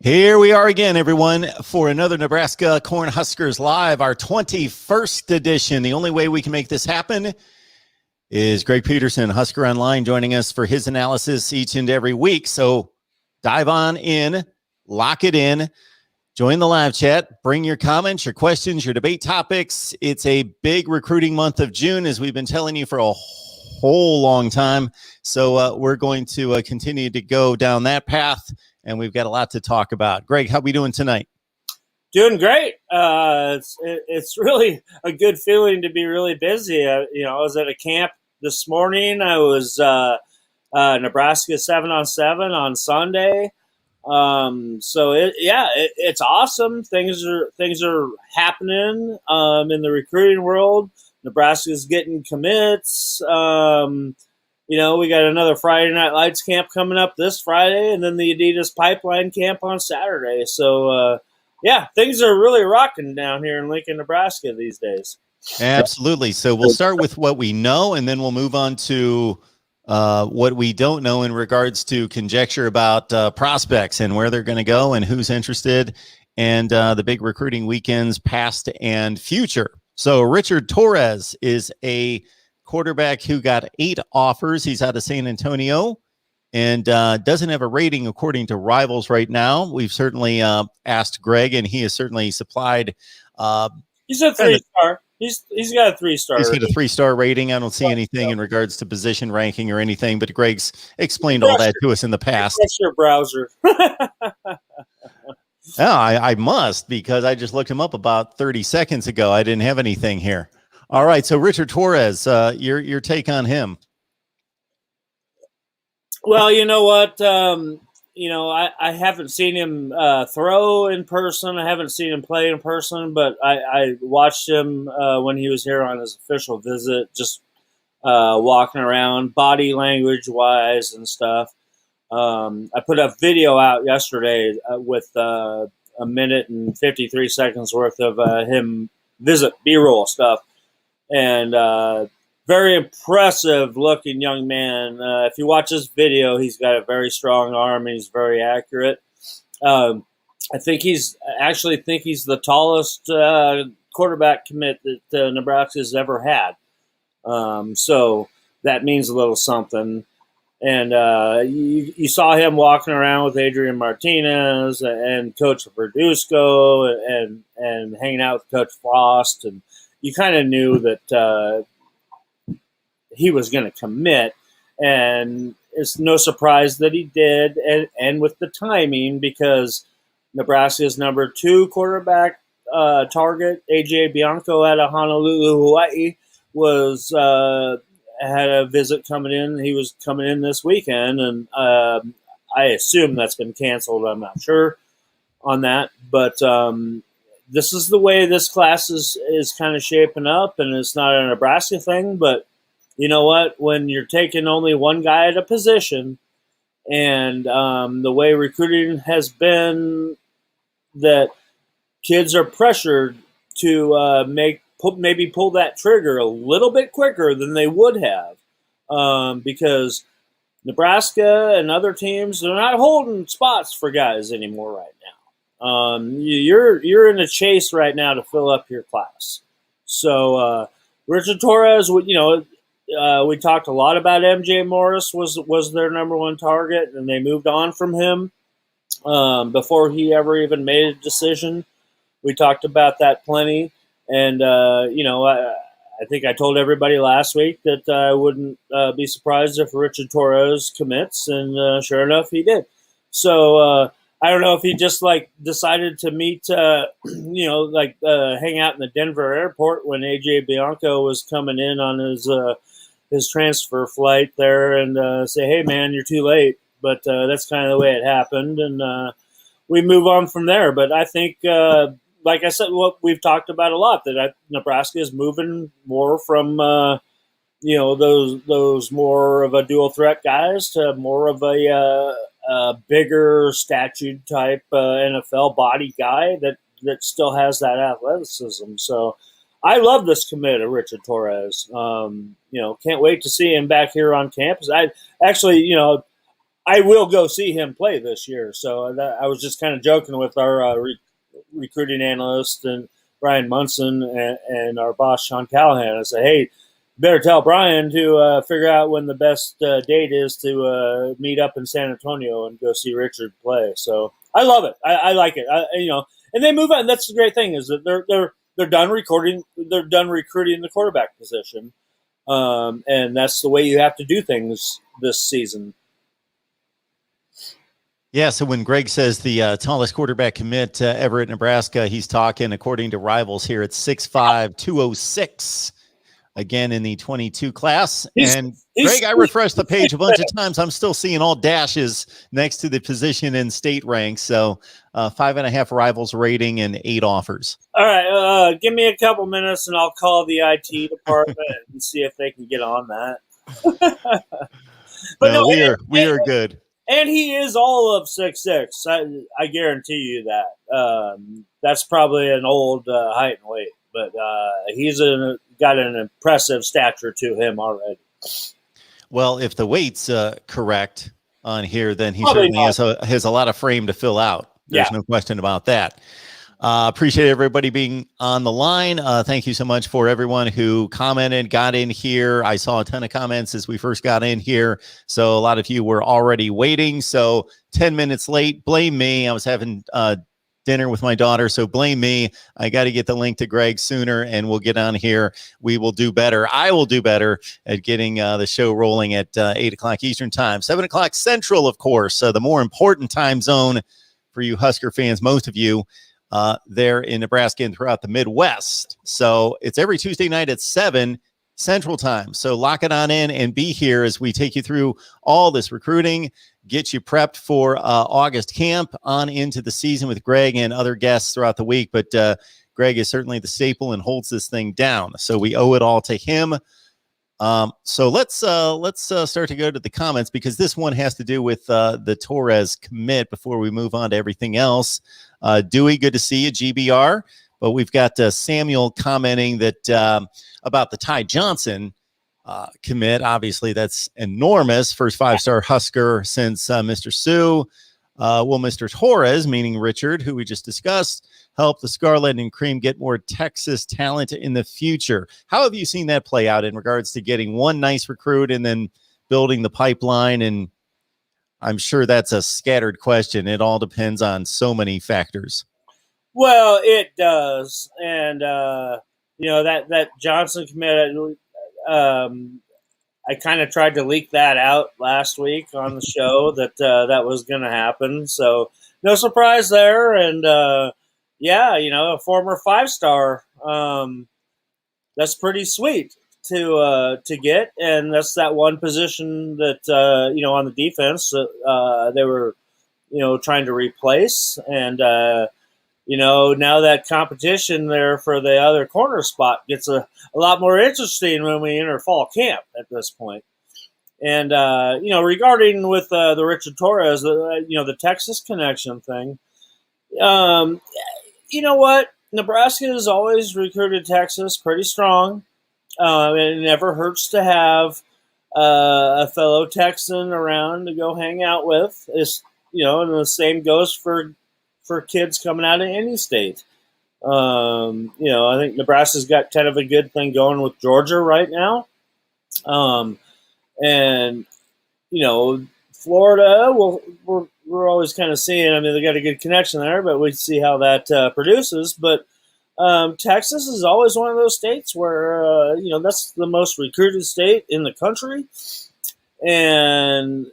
Here we are again, everyone, for another Nebraska Cornhuskers Live, our 21st edition. The only way we can make this happen is Greg Peterson, Husker Online, joining us for his analysis each and every week. So dive on in, lock it in, join the live chat, bring your comments, your questions, your debate topics. It's a big recruiting month of June, as we've been telling you for a whole long time. So we're going to continue to go down that path. And we've got a lot to talk about. Greg, how are we doing tonight? Doing great. It's really a good feeling to be really busy. I was at a camp this morning. I was Nebraska 7-on-7 on Sunday. It's awesome. Things are happening in the recruiting world. Nebraska's getting commits. We got another Friday Night Lights camp coming up this Friday, and then the Adidas Pipeline camp on Saturday. So, things are really rocking down here in Lincoln, Nebraska these days. Absolutely. So we'll start with what we know, and then we'll move on to what we don't know in regards to conjecture about prospects and where they're going to go and who's interested, and the big recruiting weekends past and future. So Richard Torres is a quarterback who got 8 offers. He's out of San Antonio and doesn't have a rating according to Rivals right now. We've certainly asked Greg, and he has certainly supplied. He's a 3-star. He's got a 3-star. He's got a 3-star rating. I don't see anything in regards to position ranking or anything, but Greg's explained all that to us in the past. That's your browser. I must, because I just looked him up about 30 seconds ago. I didn't have anything here. All right, so Richard Torres, your take on him. Well, you know what? I haven't seen him throw in person. I haven't seen him play in person, but I watched him when he was here on his official visit, just walking around, body language-wise and stuff. I put a video out yesterday with a minute and 53 seconds worth of him visit B-roll stuff. And very impressive looking young man. If you watch this video, he's got a very strong arm and he's very accurate. I think he's the tallest quarterback commit that Nebraska's ever had. So that means a little something. And you saw him walking around with Adrian Martinez and Coach Verduzco and hanging out with Coach Frost, and you kind of knew that he was going to commit, and it's no surprise that he did, and with the timing, because Nebraska's number 2 quarterback target, A.J. Bianco out of Honolulu, Hawaii, had a visit coming in. He was coming in this weekend, and I assume that's been canceled. I'm not sure on that, but this is the way this class is kind of shaping up, and it's not a Nebraska thing, but you know what? When you're taking only one guy at a position, and the way recruiting has been, that kids are pressured to maybe pull that trigger a little bit quicker than they would have, because Nebraska and other teams, they're not holding spots for guys anymore right now. You're in a chase right now to fill up your class. So Richard Torres, we talked a lot about MJ Morris was their number 1 target, and they moved on from him before he ever even made a decision. We talked about that plenty, and I think I told everybody last week that I wouldn't be surprised if Richard Torres commits, and sure enough, he did. So I don't know if he just decided to meet, hang out in the Denver airport when AJ Bianco was coming in on his transfer flight there, and say, "Hey, man, you're too late." But that's kind of the way it happened, and we move on from there. But I think, like I said, what we've talked about a lot, that Nebraska is moving more from those more of a dual threat guys to more of a bigger statue type NFL body guy that still has that athleticism. So I love this commit of Richard Torres. Can't wait to see him back here on campus. I actually, I will go see him play this year. So I was just kind of joking with our recruiting analyst and Brian Munson and our boss Sean Callahan. I say, hey, better tell Brian to figure out when the best date is to meet up in San Antonio and go see Richard play. So I love it. I like it. And they move on. That's the great thing is that they're done recording. They're done recruiting the quarterback position, and that's the way you have to do things this season. Yeah, so when Greg says the tallest quarterback commit ever at Nebraska, he's talking, according to Rivals here, at 6'5", 206, again in the 22 class. Greg, I refreshed the page a bunch of times. I'm still seeing all dashes next to the position and state ranks. So 5.5 Rivals rating and 8 offers. All right, give me a couple minutes and I'll call the IT department and see if they can get on that. But we are good. And he is all of 6'6". I guarantee you that. That's probably an old height and weight, but he's got an impressive stature to him already. Well, if the weight's correct on here, then he certainly has a lot of frame to fill out. There's no question about that. Appreciate everybody being on the line. Thank you so much for everyone who commented, got in here. I saw a ton of comments as we first got in here. So a lot of you were already waiting. So 10 minutes late, blame me. I was having dinner with my daughter, so blame me. I got to get the link to Greg sooner and we'll get on here. We will do better. I will do better at getting the show rolling at 8 o'clock Eastern time, 7 o'clock Central, of course. The more important time zone for you Husker fans, most of you, there in Nebraska and throughout the Midwest. So it's every Tuesday night at 7 Central time. So lock it on in and be here as we take you through all this recruiting, get you prepped for August camp on into the season with Greg and other guests throughout the week. But Greg is certainly the staple and holds this thing down. So we owe it all to him. So let's start to go to the comments, because this one has to do with the Torres commit before we move on to everything else. Dewey, good to see you, GBR. But we've got Samuel commenting that about the Ty Johnson commit. Obviously, that's enormous. First 5-star Husker since Mr. Sue. Will Mr. Torres, meaning Richard, who we just discussed, help the Scarlet and Cream get more Texas talent in the future? How have you seen that play out in regards to getting one nice recruit and then building the pipeline? And I'm sure that's a scattered question. It all depends on so many factors. Well, it does. And, that Johnson commit, I kind of tried to leak that out last week on the show that that was going to happen. So no surprise there. And, a former 5-star, that's pretty sweet to get. And that's that one position that, on the defense that they were, trying to replace. And, now that competition there for the other corner spot gets a lot more interesting when we enter fall camp at this point. And, regarding with the Richard Torres, the Texas connection thing, you know what? Nebraska has always recruited Texas pretty strong. It never hurts to have a fellow Texan around to go hang out with. It's, and the same goes for kids coming out of any state. I think Nebraska's got kind of a good thing going with Georgia right now. And, Florida, we're always kind of seeing, they got a good connection there, but we see how that produces. But Texas is always one of those states where, that's the most recruited state in the country. And,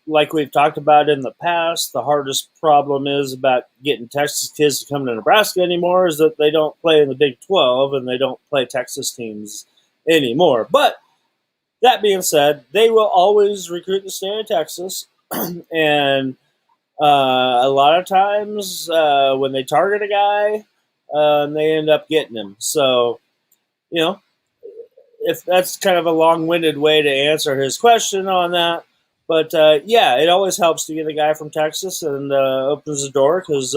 like we've talked about in the past, the hardest problem is about getting Texas kids to come to Nebraska anymore is that they don't play in the Big 12 and they don't play Texas teams anymore. But that being said, they will always recruit the state of Texas. And a lot of times when they target a guy, they end up getting him. So, if that's kind of a long-winded way to answer his question on that. But, it always helps to get a guy from Texas and opens the door because,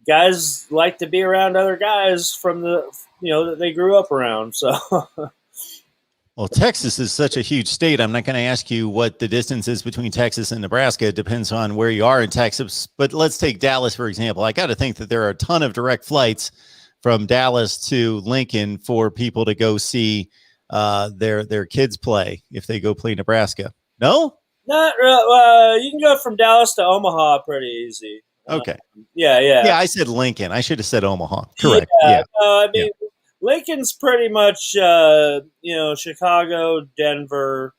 guys like to be around other guys from that they grew up around. So, Well, Texas is such a huge state. I'm not going to ask you what the distance is between Texas and Nebraska. It depends on where you are in Texas. But let's take Dallas, for example. I got to think that there are a ton of direct flights from Dallas to Lincoln for people to go see their kids play if they go play Nebraska. No? Not you can go from Dallas to Omaha pretty easy. Okay. Yeah. I said Lincoln. I should have said Omaha. Correct. Yeah. I mean, Lincoln's pretty much, Chicago, Denver.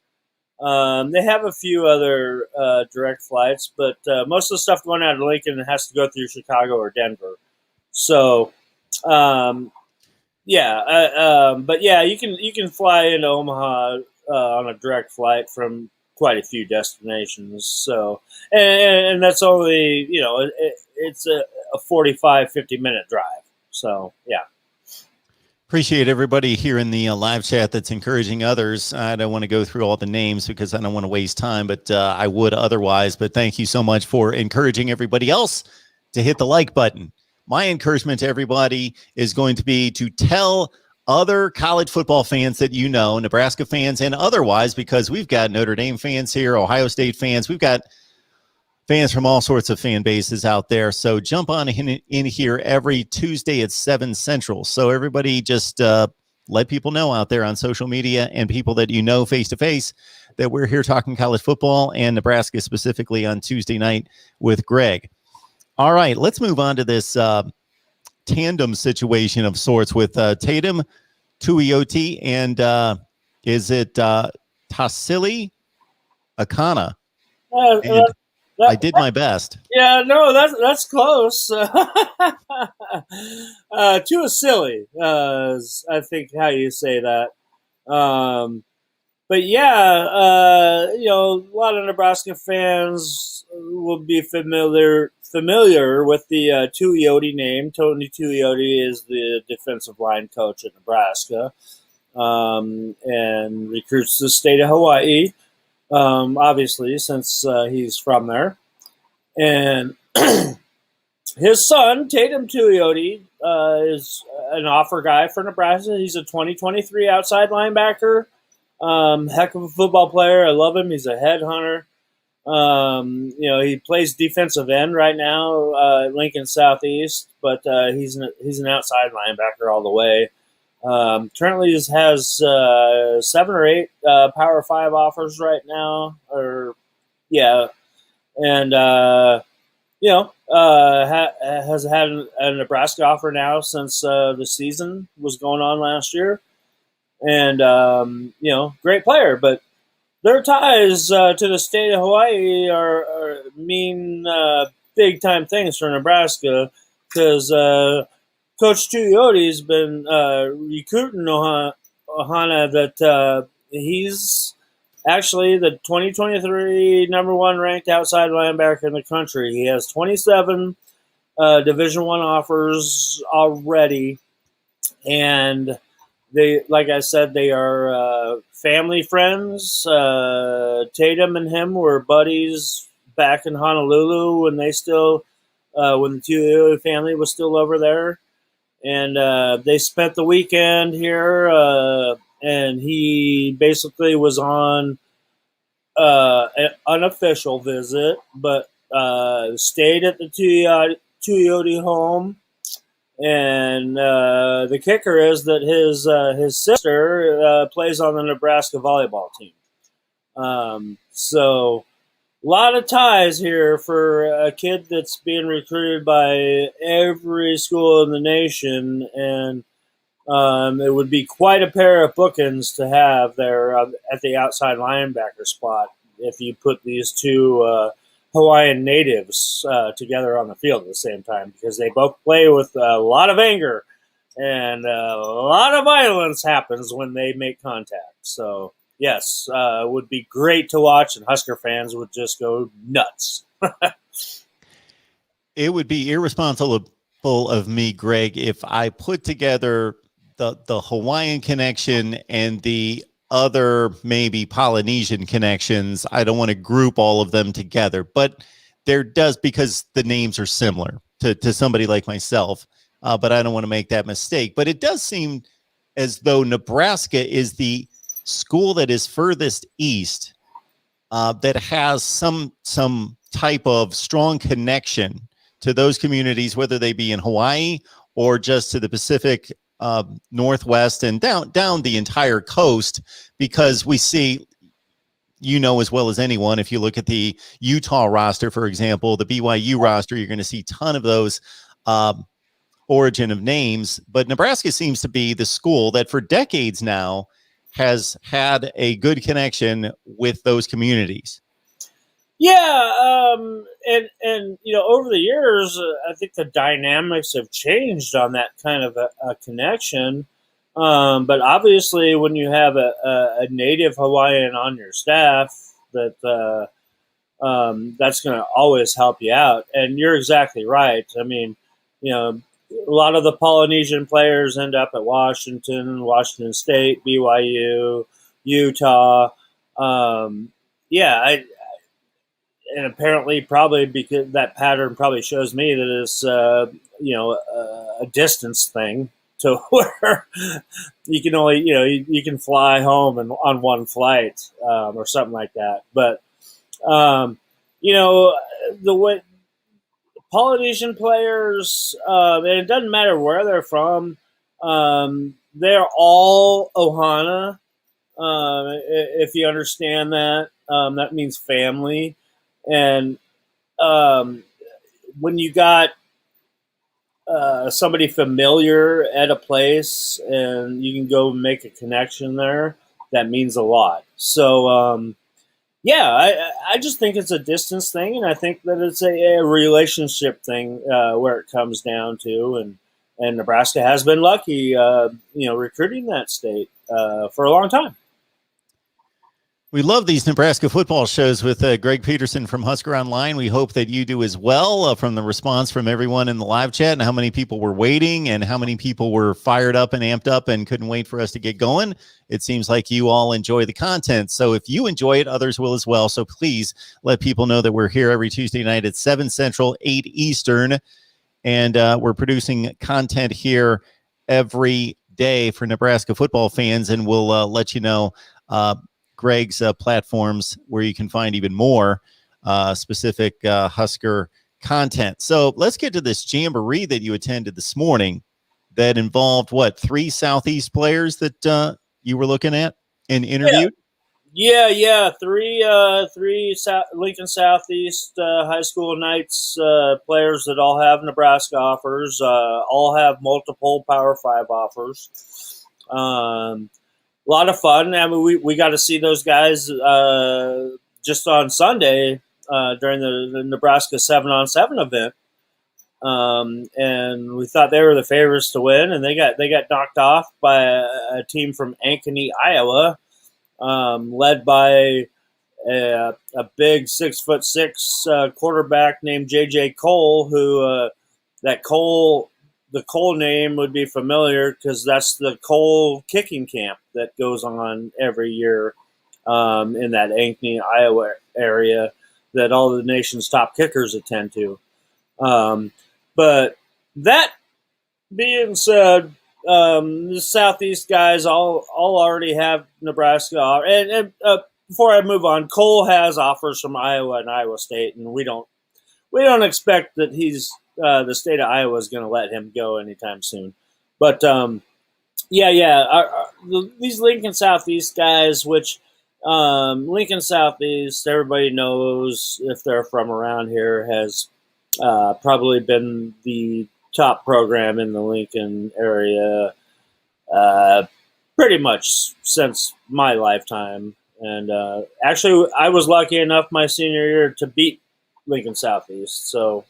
They have a few other direct flights, but most of the stuff going out of Lincoln has to go through Chicago or Denver. So, but you can fly into Omaha on a direct flight from quite a few destinations. So, and that's only, it's a 45, 50-minute drive. So, yeah. Appreciate everybody here in the live chat that's encouraging others. I don't want to go through all the names because I don't want to waste time, but I would otherwise. But thank you so much for encouraging everybody else to hit the like button. My encouragement to everybody is going to be to tell other college football fans that you know, Nebraska fans and otherwise, because we've got Notre Dame fans here, Ohio State fans. We've got fans from all sorts of fan bases out there. So jump on in here every Tuesday at 7 Central. So everybody just let people know out there on social media and people that you know face-to-face that we're here talking college football and Nebraska specifically on Tuesday night with Greg. All right, let's move on to this tandem situation of sorts with Tatum Tuiodi and is it Tassili Akana? I did my best. Yeah, no, that's close. Too silly, I think how you say that. But yeah, a lot of Nebraska fans will be familiar with the Tuiodi name. Tony Tuiodi is the defensive line coach at Nebraska, and recruits the state of Hawaii. Obviously, since he's from there. And his son, Tatum Tuiodi, is an offer guy for Nebraska. He's a 2023 outside linebacker. Heck of a football player. I love him. He's a headhunter. He plays defensive end right now at Lincoln Southeast, but he's an outside linebacker all the way. Currently has 7 or 8 Power 5 offers right now, and has had a Nebraska offer now since the season was going on last year, and great player, but their ties to the state of Hawaii mean big time things for Nebraska because. Coach Tuiodi's been recruiting Ohana that he's actually the 2023 number 1 ranked outside linebacker in the country. He has 27 Division I offers already, and they, like I said, they are family friends. Tatum and him were buddies back in Honolulu when they still when the Tuiodi family was still over there. And they spent the weekend here, and he basically was on an unofficial visit, but stayed at the Tuiodi home. And the kicker is that his sister plays on the Nebraska volleyball team. So a lot of ties here for a kid that's being recruited by every school in the nation, and it would be quite a pair of bookends to have there at the outside linebacker spot if you put these two Hawaiian natives together on the field at the same time, because they both play with a lot of anger and a lot of violence happens when they make contact. So yes, it would be great to watch, and Husker fans would just go nuts. It would be irresponsible of me, Greg, if I put together the Hawaiian connection and the other maybe Polynesian connections. I don't want to group all of them together, but there does, because the names are similar to somebody like myself, but I don't want to make that mistake. But it does seem as though Nebraska is the school that is furthest east that has some type of strong connection to those communities, whether they be in Hawaii or just to the Pacific Northwest and down the entire coast, because we see, as well as anyone, if you look at the Utah roster, for example, the BYU roster, you're going to see a ton of those origin of names. But Nebraska seems to be the school that for decades now has had a good connection with those communities. Yeah, and over the years, I think the dynamics have changed on that kind of a connection. But obviously, when you have a native Hawaiian on your staff, that's going to always help you out. And you're exactly right. I mean, a lot of the Polynesian players end up at Washington State, BYU, Utah. And apparently, probably because that pattern probably shows me that it's a distance thing, to where you can only you can fly home and on one flight or something like that. But the way Polynesian players, and it doesn't matter where they're from, they're all Ohana. If you understand that, that means family. And when you got somebody familiar at a place and you can go make a connection there, that means a lot. So, I just think it's a distance thing, and I think that it's a relationship thing where it comes down to. And Nebraska has been lucky, recruiting that state for a long time. We love these Nebraska football shows with Greg Peterson from Husker Online. We hope that you do as well, from the response from everyone in the live chat and how many people were waiting and how many people were fired up and amped up and couldn't wait for us to get going. It seems like you all enjoy the content. So if you enjoy it, others will as well. So please let people know that we're here every Tuesday night at 7 Central, 8 Eastern. And we're producing content here every day for Nebraska football fans. And we'll let you know Greg's platforms where you can find even more specific Husker content. So let's get to this jamboree that you attended this morning that involved, 3 Southeast players that you were looking at and interviewed? Yeah. Three Lincoln Southeast high school Knights players that all have Nebraska offers, all have multiple Power 5 offers. A lot of fun. I mean, we got to see those guys just on Sunday during the Nebraska 7-on-7 event, and we thought they were the favorites to win, and they got knocked off by a team from Ankeny, Iowa, led by a big 6'6" quarterback named J.J. Cole, who the Cole name would be familiar because that's the Cole kicking camp that goes on every year in that Ankeny, Iowa area that all the nation's top kickers attend to. But that being said, the Southeast guys all already have Nebraska. And before I move on, Cole has offers from Iowa and Iowa State, and we don't expect that the state of Iowa is going to let him go anytime soon. But these Lincoln Southeast guys, which Lincoln Southeast, everybody knows if they're from around here, has probably been the top program in the Lincoln area pretty much since my lifetime. And actually, I was lucky enough my senior year to beat Lincoln Southeast. So,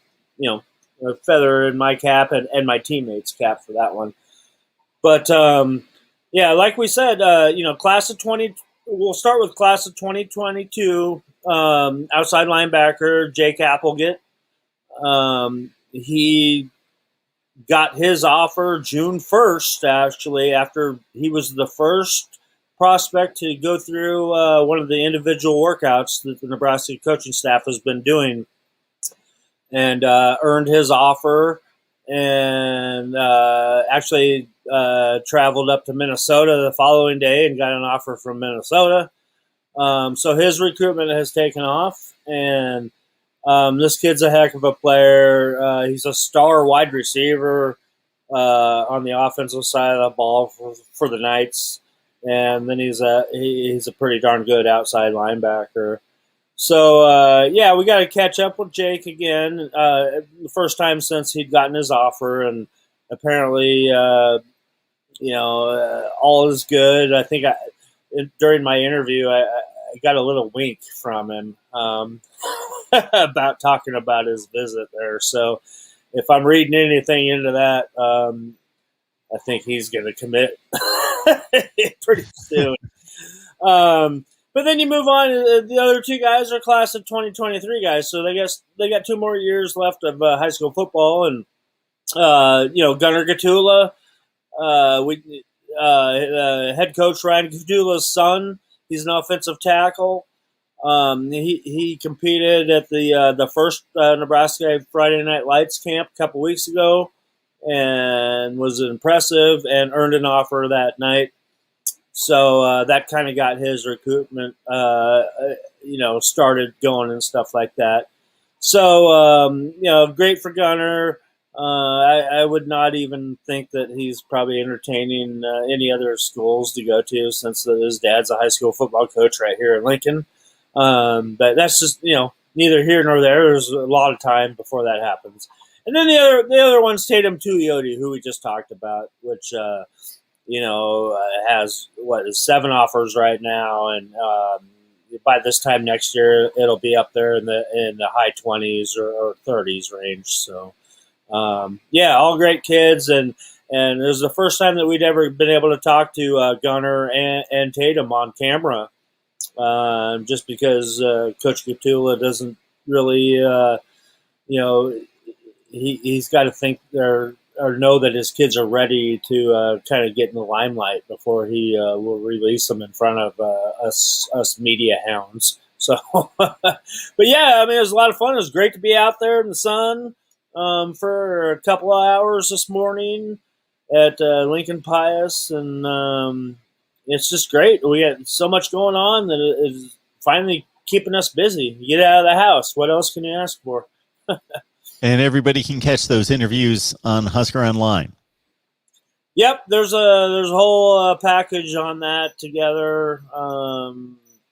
a feather in my cap and my teammates' cap for that one. But, like we said, class of 20, we'll start with class of 2022, outside linebacker Jake Applegate. He got his offer June 1st, actually, after he was the first prospect to go through one of the individual workouts that the Nebraska coaching staff has been doing, and earned his offer. And actually, traveled up to Minnesota the following day and got an offer from Minnesota. So his recruitment has taken off, and this kid's a heck of a player. He's a star wide receiver on the offensive side of the ball for the Knights, and then he's a pretty darn good outside linebacker. So yeah, we got to catch up with Jake again. The first time since he'd gotten his offer, and apparently, all is good. I think during my interview, I got a little wink from him about talking about his visit there. So if I'm reading anything into that, I think he's going to commit pretty soon. But then you move on. The other two guys are class of 2023 guys, so they got 2 more years left of high school football. And Gunnar Gatula, head coach Ryan Gatula's son, he's an offensive tackle. He competed at the first Nebraska Friday Night Lights camp a couple weeks ago, and was impressive and earned an offer that night. So that kind of got his recruitment, started going and stuff like that. So, great for Gunnar. I would not even think that he's probably entertaining any other schools to go to, since his dad's a high school football coach right here in Lincoln. But that's just, neither here nor there. There's a lot of time before that happens. And then the other one's Tatum Tuiodi, who we just talked about, which has 7 offers right now, and by this time next year, it'll be up there in the high 20s or 30s range. So, all great kids, and it was the first time that we'd ever been able to talk to Gunnar and Tatum on camera, just because Coach Gatula doesn't really, he's got to think or know that his kids are ready to kind of get in the limelight before he will release them in front of us media hounds. So, but yeah, I mean, it was a lot of fun. It was great to be out there in the sun for a couple of hours this morning at Lincoln Pius, and it's just great. We had so much going on that it is finally keeping us busy. You get out of the house. What else can you ask for? And everybody can catch those interviews on Husker Online. Yep, there's a whole package on that together.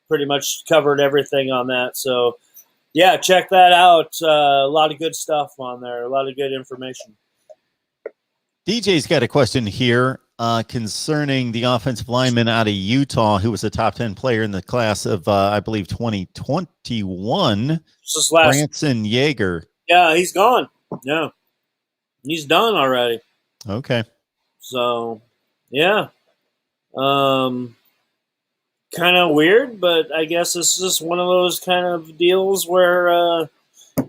Pretty much covered everything on that. So, yeah, check that out. A lot of good stuff on there. A lot of good information. DJ's got a question here concerning the offensive lineman out of Utah who was a top 10 player in the class of, I believe, 2021. Branson Yeager. Yeah, he's gone. Yeah. He's done already. Okay. So, yeah. Kind of weird, but I guess it's just one of those kind of deals where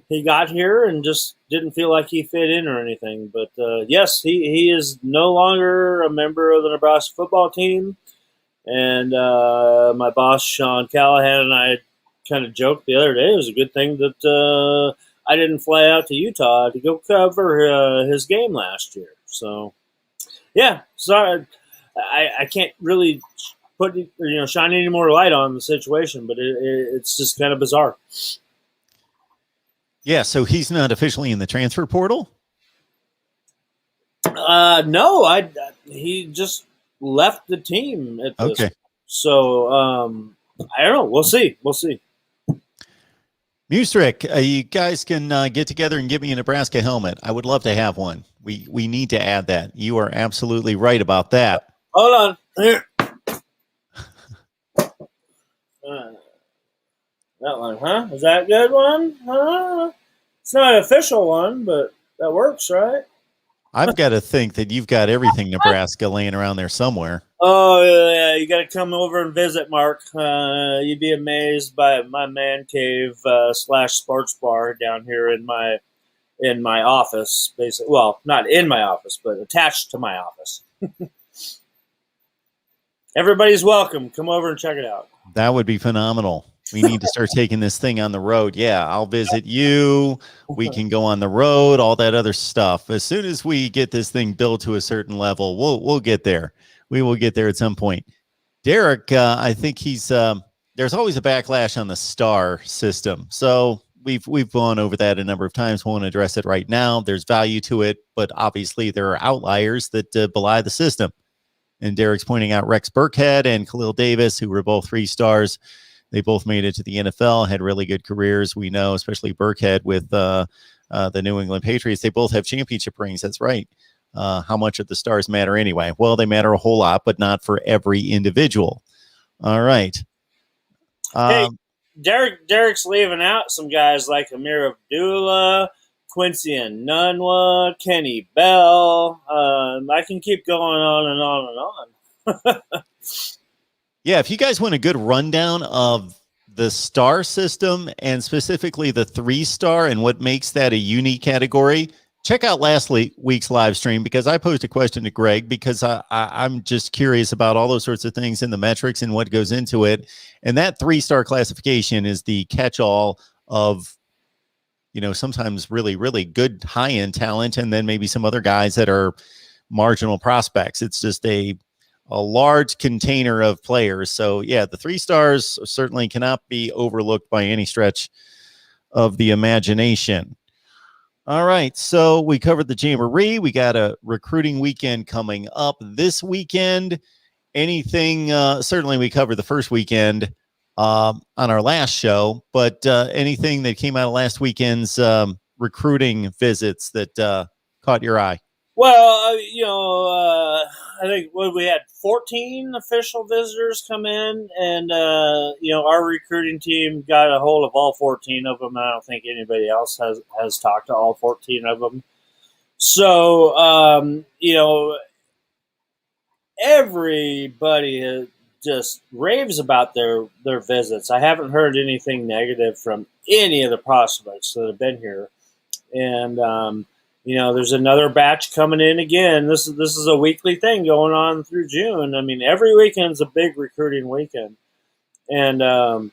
he got here and just didn't feel like he fit in or anything. But, yes, he is no longer a member of the Nebraska football team. And my boss, Sean Callahan, and I kind of joked the other day. It was a good thing that I didn't fly out to Utah to go cover his game last year. So, yeah, sorry. I can't really shine any more light on the situation, but it's just kind of bizarre. Yeah, so he's not officially in the transfer portal? No, he just left the team at this point. So, I don't know. We'll see. Mustrick, you guys can get together and give me a Nebraska helmet. I would love to have one. We need to add that. You are absolutely right about that. Hold on. Here. That one, huh? Is that a good one? Huh? It's not an official one, but that works, right? I've got to think that you've got everything Nebraska laying around there somewhere. Oh, yeah, you got to come over and visit, Mark. You'd be amazed by my man cave / sports bar down here in my office. Basically, well, not in my office, but attached to my office. Everybody's welcome. Come over and check it out. That would be phenomenal. We need to start taking this thing on the road. Yeah, I'll visit you. We can go on the road, all that other stuff. As soon as we get this thing built to a certain level, we'll get there. We will get there at some point. Derek, I think he's there's always a backlash on the star system. So we've gone over that a number of times. Won't address it right now. There's value to it, but obviously there are outliers that belie the system. And Derek's pointing out Rex Burkhead and Khalil Davis, who were both 3 stars. They both made it to the NFL, had really good careers. We know, especially Burkhead with the New England Patriots. They both have championship rings. That's right. How much of the stars matter anyway? Well, they matter a whole lot, but not for every individual. All right. Hey, Derek's leaving out some guys like Amir Abdullah, Quincy and Nunwa, Kenny Bell. I can keep going on and on and on. Yeah, if you guys want a good rundown of the star system and specifically the 3-star and what makes that a unique category, check out last week's live stream, because I posed a question to Greg because I'm just curious about all those sorts of things in the metrics and what goes into it. And that 3-star classification is the catch-all of, sometimes really, really good high-end talent, and then maybe some other guys that are marginal prospects. It's just a large container of players. So yeah, the 3 stars certainly cannot be overlooked by any stretch of the imagination. All right, so we covered the Jamboree. We got a recruiting weekend coming up this weekend. Anything, certainly we covered the first weekend on our last show, but anything that came out of last weekend's recruiting visits that caught your eye? Well, I think we had 14 official visitors come in, and our recruiting team got a hold of all 14 of them. I don't think anybody else has talked to all 14 of them. So, everybody just raves about their visits. I haven't heard anything negative from any of the prospects that have been here, and there's another batch coming in again. This is a weekly thing going on through June. I mean, every weekend's a big recruiting weekend. And,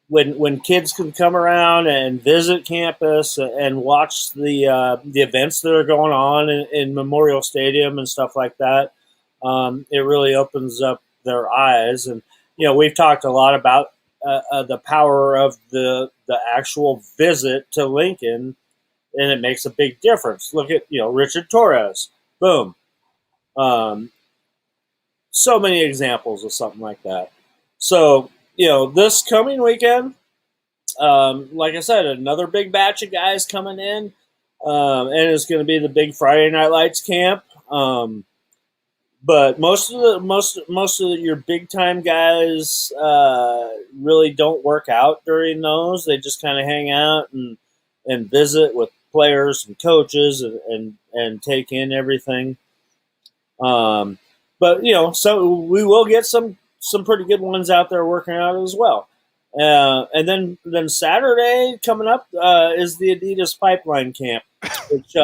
when kids can come around and visit campus and watch the events that are going on in Memorial Stadium and stuff like that, it really opens up their eyes. And, we've talked a lot about the power of the actual visit to Lincoln, and it makes a big difference. Look at, Richard Torres. Boom. So many examples of something like that. So, this coming weekend, like I said, another big batch of guys coming in, and it's going to be the big Friday Night Lights camp. But most of your big time guys really don't work out during those. They just kind of hang out and visit with players and coaches and take in everything. But so we will get some pretty good ones out there working out as well. And then Saturday coming up is the Adidas Pipeline Camp, which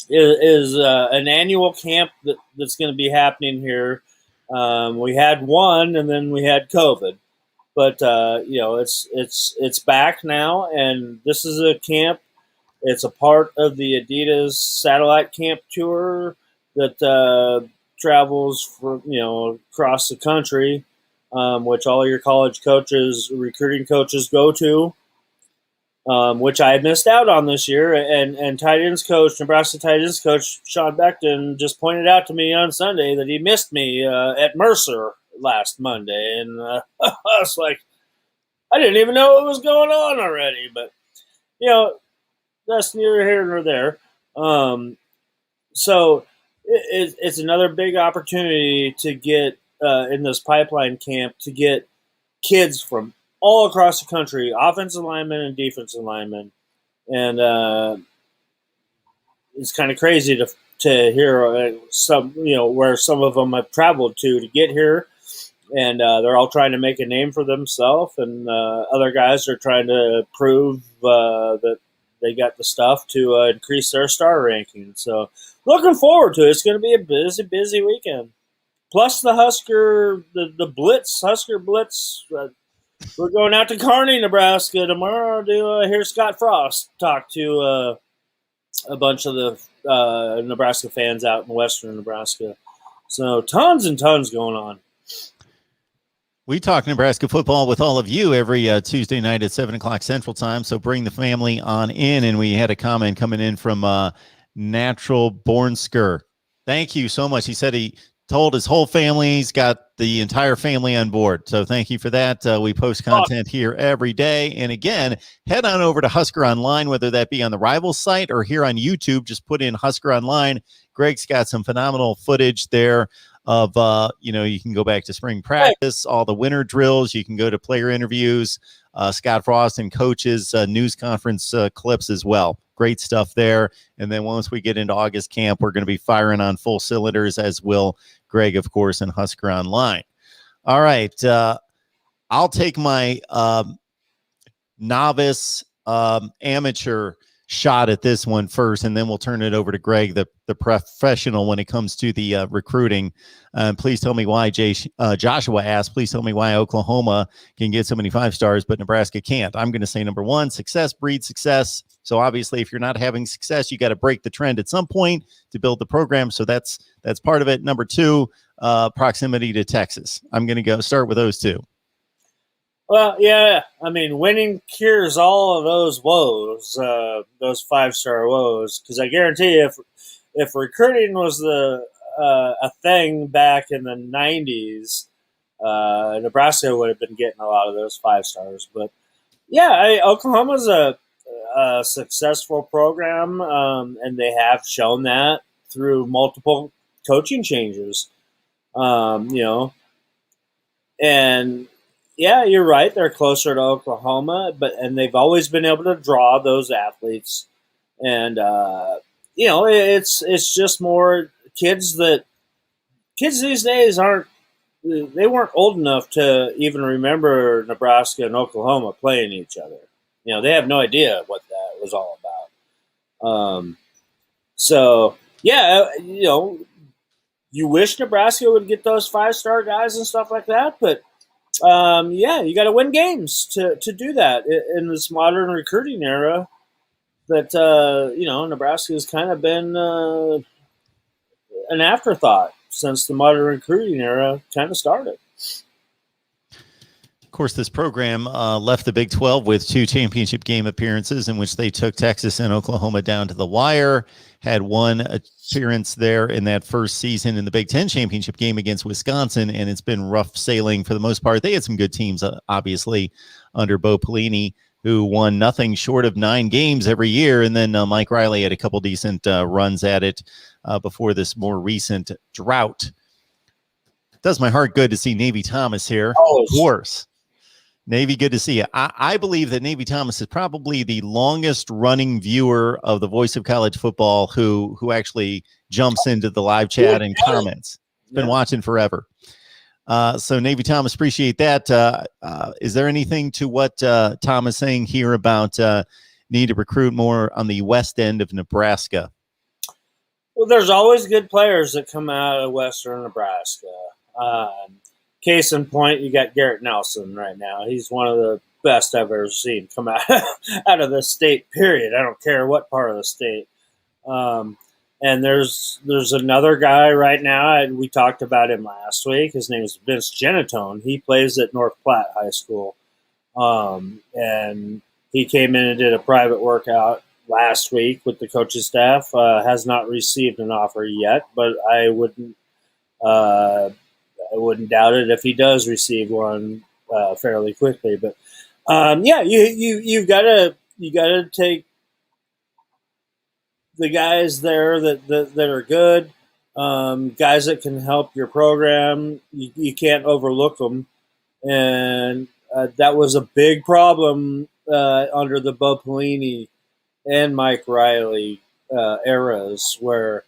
is an annual camp that's going to be happening here. We had one, and then we had COVID, but it's back now, and this is a camp. It's a part of the Adidas satellite camp tour that travels for across the country, which all your college coaches, recruiting coaches, go to. Which I missed out on this year, and tight ends coach, Nebraska tight ends coach Sean Beckton just pointed out to me on Sunday that he missed me at Mercer last Monday, and I was like, I didn't even know what was going on already, but that's neither here nor there. So it's another big opportunity to get in this pipeline camp to get kids from all across the country, offensive linemen and defensive linemen, and it's kind of crazy to hear some where some of them have traveled to get here, and they're all trying to make a name for themselves, and other guys are trying to prove that they got the stuff to increase their star ranking. So looking forward to it. It's going to be a busy weekend. plus the Husker Blitz. We're going out to Kearney, Nebraska tomorrow to hear Scott Frost talk to a bunch of the Nebraska fans out in western Nebraska. So tons and tons going on. We talk Nebraska football with all of you every Tuesday night at 7 o'clock Central Time. So bring the family on in. And we had a comment coming in from Natural Bornsker. Thank you so much. He said he told his whole family. He's got the entire family on board. So thank you for that. We post content here every day. And again, head on over to Husker Online, whether that be on the Rivals site or here on YouTube. Just put in Husker Online. Greg's got some phenomenal footage there of, you can go back to spring practice, all the winter drills. You can go to player interviews, Scott Frost and coaches, news conference clips as well. Great stuff there. And then once we get into August camp, we're going to be firing on full cylinders, as will Greg, of course, and Husker Online. All right. I'll take my novice amateur shot at this one first, and then we'll turn it over to Greg, the professional when it comes to the recruiting. Please tell me why Joshua asked, please tell me why Oklahoma can get so many 5 stars, but Nebraska can't. I'm going to say number one, success breeds success. So obviously, if you're not having success, you got to break the trend at some point to build the program. So that's part of it. Number two, proximity to Texas. I'm going to start with those two. Well, yeah, I mean, winning cures all of those woes, those 5-star woes. Because I guarantee you, if recruiting was a thing back in the 90s, Nebraska would have been getting a lot of those 5 stars. But yeah, Oklahoma's a successful program, and they have shown that through multiple coaching changes. And yeah, you're right. They're closer to Oklahoma, and they've always been able to draw those athletes. And it's just more kids these days weren't old enough to even remember Nebraska and Oklahoma playing each other. They have no idea what that was all about. So yeah, you wish Nebraska would get those 5-star guys and stuff like that, but you got to win games to do that in this modern recruiting era that, Nebraska has kind of been an afterthought since the modern recruiting era kind of started. Of course, this program left the Big 12 with 2 championship game appearances in which they took Texas and Oklahoma down to the wire, had 1 appearance there in that first season in the Big 10 championship game against Wisconsin, and it's been rough sailing for the most part. They had some good teams, obviously, under Bo Pelini, who won nothing short of 9 games every year, and then Mike Riley had a couple decent runs at it before this more recent drought. It does my heart good to see Navy Thomas here, of course. Navy, good to see you. I believe that Navy Thomas is probably the longest running viewer of the Voice of College Football who actually jumps into the live chat and comments. Been watching forever. So Navy Thomas, appreciate that. Is there anything to what Tom is saying here about need to recruit more on the west end of Nebraska? Well, there's always good players that come out of western Nebraska. Case in point, you got Garrett Nelson right now. He's one of the best I've ever seen come out of the state, period. I don't care what part of the state. And there's another guy right now, and we talked about him last week. His name is Vince Genotone. He plays at North Platte High School. And he came in and did a private workout last week with the coaching staff. Has not received an offer yet, but I wouldn't doubt it if he does receive one fairly quickly. But you've got to take the guys there that are good, guys that can help your program. You can't overlook them, and that was a big problem under the Bo Pelini and Mike Riley eras, where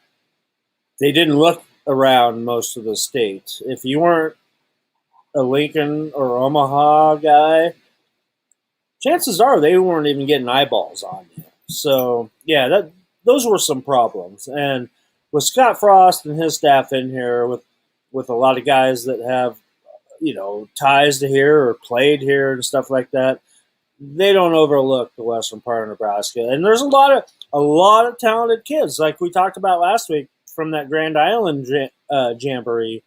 they didn't look around most of the state. If you weren't a Lincoln or Omaha guy, chances are they weren't even getting eyeballs on you. So those were some problems. And with Scott Frost and his staff in here, with with a lot of guys that have, ties to here or played here and stuff like that, they don't overlook the western part of Nebraska. And there's a lot of talented kids, like we talked about last week from that Grand Island jamboree.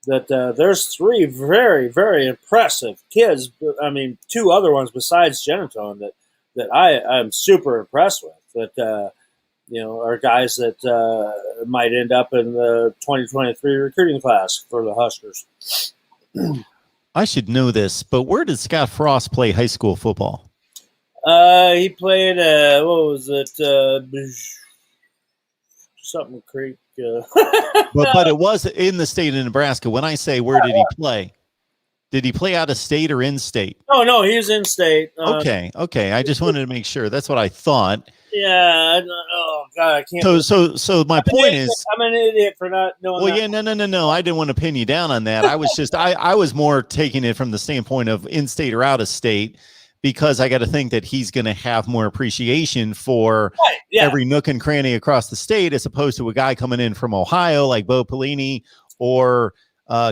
That there's 3 very, very impressive kids. I mean, 2 other ones besides Genotone that I'm super impressed with. That are guys that might end up in the 2023 recruiting class for the Huskers. I should know this, but where did Scott Frost play high school football? He played, what was it? Something Creek. But it was in the state of Nebraska. When I say where did he play? Did he play out of state or in state? No, he was in state. Okay. I just wanted to make sure. That's what I thought. Yeah. Oh God, I can't. So my point is, I'm an idiot for not knowing. Well, yeah, no. I didn't want to pin you down on that. I was just, I was more taking it from the standpoint of in state or out of state, because I got to think that he's going to have more appreciation for every nook and cranny across the state, as opposed to a guy coming in from Ohio like Bo Pelini, or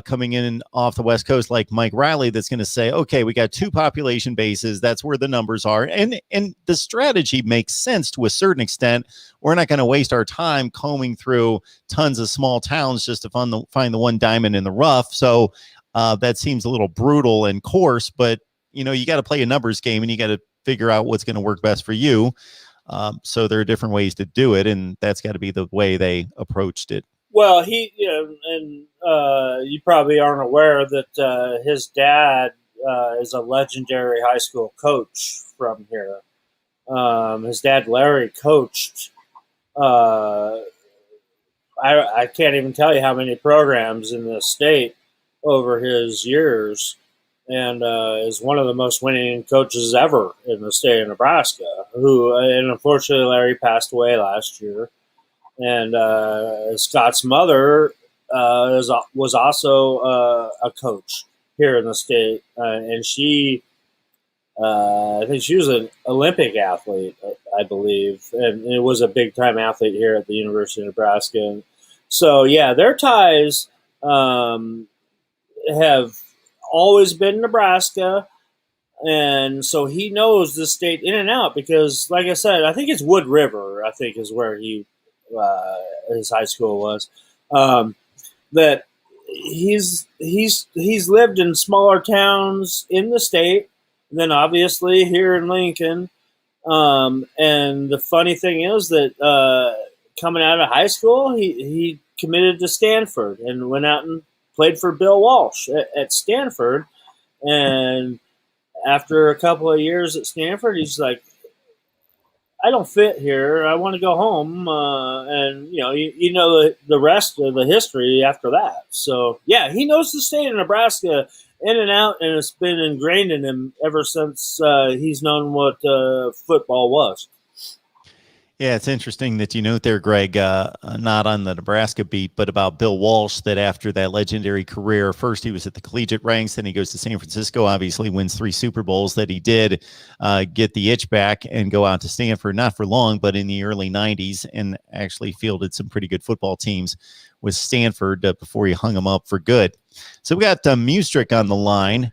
coming in off the West Coast like Mike Riley, that's going to say, okay, we got 2 population bases. That's where the numbers are. And the strategy makes sense to a certain extent. We're not going to waste our time combing through tons of small towns just to find the one diamond in the rough. So that seems a little brutal and coarse, but you got to play a numbers game, and you got to figure out what's going to work best for you. So there are different ways to do it, and that's got to be the way they approached it. Well, and you probably aren't aware that his dad is a legendary high school coach from here. His dad, Larry, coached. I can't even tell you how many programs in the state over his years, and is one of the most winning coaches ever in the state of Nebraska. And unfortunately, Larry passed away last year. And Scott's mother was also a coach here in the state, and she, I think she was an Olympic athlete, I believe, and it was a big time athlete here at the University of Nebraska. And so, yeah, their ties have always been Nebraska. And so he knows the state in and out, because, like I said, I think it's Wood River, I think, is where his high school was. That he's lived in smaller towns in the state, and then obviously here in Lincoln. And the funny thing is that coming out of high school, he committed to Stanford and went out and played for Bill Walsh at Stanford. And after a couple of years at Stanford, he's like, I don't fit here. I want to go home. And the rest of the history after that. So, yeah, he knows the state of Nebraska in and out, and it's been ingrained in him ever since he's known what football was. Yeah, it's interesting that you note there, Greg, not on the Nebraska beat, but about Bill Walsh, that after that legendary career, first he was at the collegiate ranks, then he goes to San Francisco, obviously wins 3 Super Bowls, that he did get the itch back and go out to Stanford, not for long, but in the early 90s, and actually fielded some pretty good football teams with Stanford before he hung them up for good. So we got Mustrick on the line,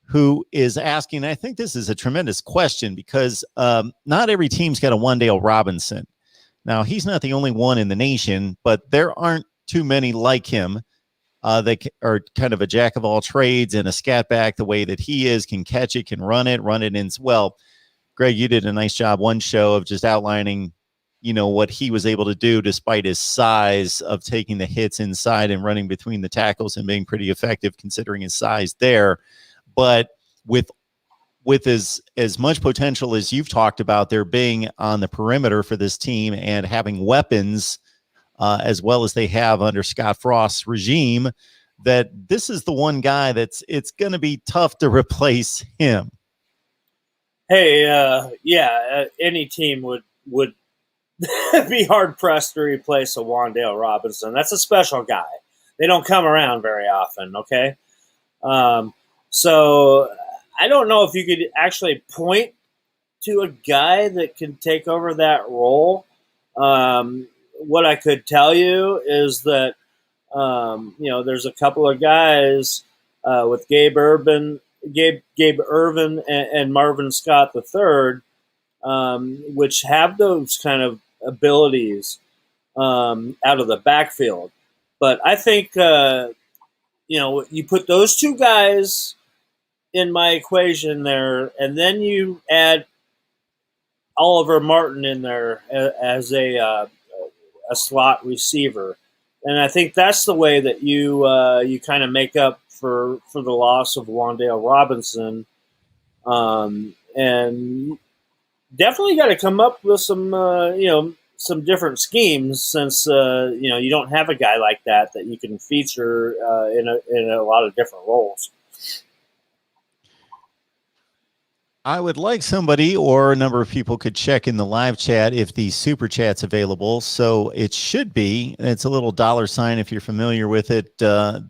who is asking, I think this is a tremendous question, because not every team's got a Wan'Dale Robinson. Now, he's not the only one in the nation, but there aren't too many like him. They are kind of a jack of all trades and a scat back the way that he is, can catch it, can run it in. Well, Greg, you did a nice job one show of just outlining, what he was able to do despite his size, of taking the hits inside and running between the tackles and being pretty effective considering his size there. But with as much potential as you've talked about there being on the perimeter for this team, and having weapons as well as they have under Scott Frost's regime, that this is the one guy it's going to be tough to replace him. Hey, any team would be hard pressed to replace a Wan'Dale Robinson. That's a special guy. They don't come around very often. Okay. So I don't know if you could actually point to a guy that can take over that role. What I could tell you is that There's a couple of guys with Gabe Irvin, and Marvin Scott III, which have those kind of abilities out of the backfield. But I think you put those two guys in my equation there, and then you add Oliver Martin in there as a slot receiver, and I think that's the way that you kind of make up for the loss of Wan'Dale Robinson, and definitely got to come up with some different schemes since you don't have a guy like that you can feature in a lot of different roles. I would like somebody or a number of people could check in the live chat if the super chat's available. So it should be. It's a little $ if you're familiar with it,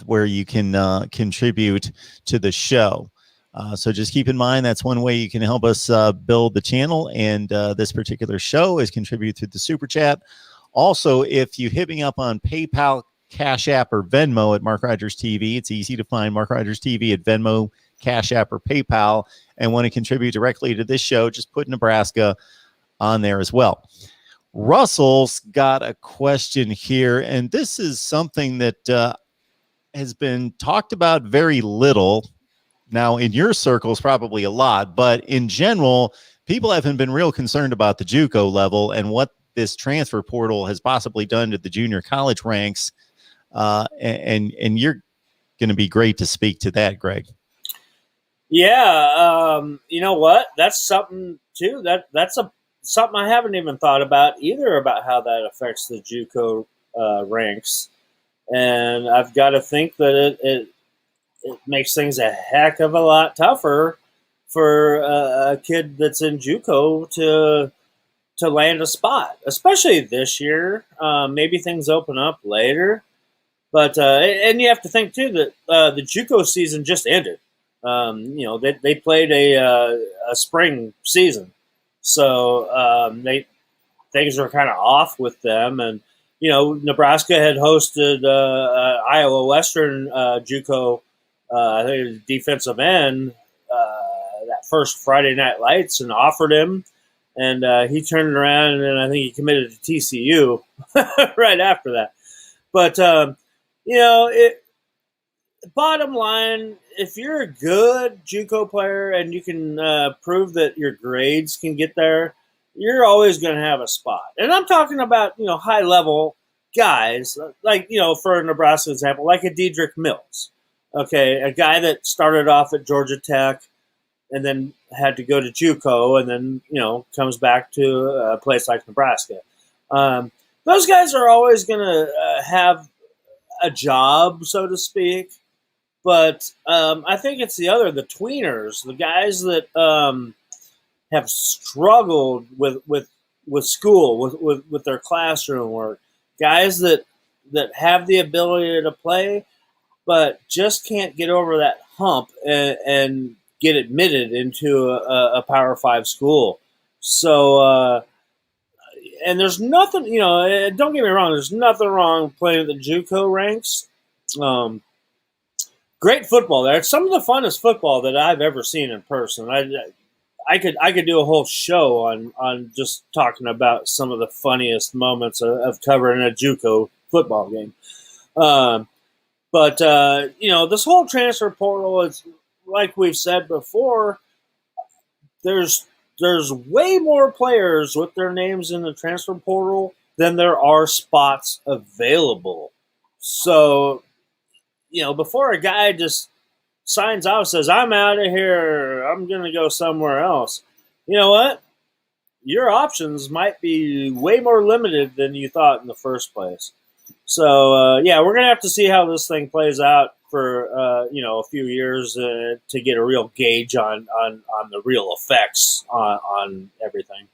where you can contribute to the show. So just keep in mind that's one way you can help us build the channel. And this particular show is contribute through the super chat. Also, if you hit me up on PayPal, Cash App, or Venmo at MarkRogersTV, it's easy to find MarkRogersTV at Venmo, Cash App, or PayPal, and want to contribute directly to this show, just put Nebraska on there as well. Russell's got a question here, and this is something that has been talked about very little. Now, in your circles, probably a lot, but in general, people haven't been real concerned about the JUCO level and what this transfer portal has possibly done to the junior college ranks. And you're going to be great to speak to that, Greg. Yeah, you know what? That's something too. That's something I haven't even thought about either, about how that affects the JUCO ranks, and I've got to think that it makes things a heck of a lot tougher for a kid that's in JUCO to land a spot, especially this year. Maybe things open up later, but and you have to think too that the JUCO season just ended. They played a spring season, so things are kind of off with them. And Nebraska had hosted Iowa Western JUCO, I think it was defensive end, that first Friday Night Lights, and offered him, and he turned around and I think he committed to TCU right after that. But bottom line, if you're a good JUCO player and you can prove that your grades can get there, you're always going to have a spot. And I'm talking about, high-level guys, like, for Nebraska example, like a Dedrick Mills, okay, a guy that started off at Georgia Tech and then had to go to JUCO and then, comes back to a place like Nebraska. Those guys are always going to have a job, so to speak. But I think it's the tweeners, the guys that have struggled with school, with their classroom work, guys that have the ability to play, but just can't get over that hump and get admitted into a Power 5 school. So, and there's nothing, don't get me wrong, there's nothing wrong playing at the JUCO ranks. Great football there. It's some of the funnest football that I've ever seen in person. I could do a whole show on just talking about some of the funniest moments of covering a JUCO football game. But this whole transfer portal is, like we've said before, there's way more players with their names in the transfer portal than there are spots available. So, before a guy just signs out and says, I'm out of here, I'm going to go somewhere else, you know what? Your options might be way more limited than you thought in the first place. So, we're going to have to see how this thing plays out for, a few years to get a real gauge on the real effects on everything.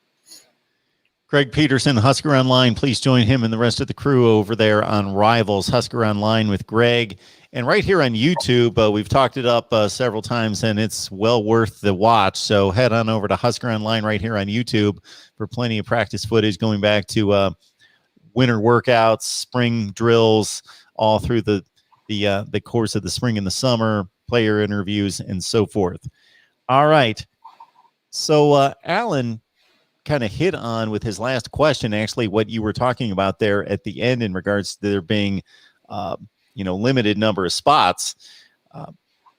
Greg Peterson, Husker Online. Please join him and the rest of the crew over there on Rivals, Husker Online with Greg. And right here on YouTube, we've talked it up several times, and it's well worth the watch. So head on over to Husker Online right here on YouTube for plenty of practice footage going back to winter workouts, spring drills, all through the course of the spring and the summer, player interviews and so forth. All right. So Alan kind of hit on with his last question, actually, what you were talking about there at the end in regards to there being, limited number of spots.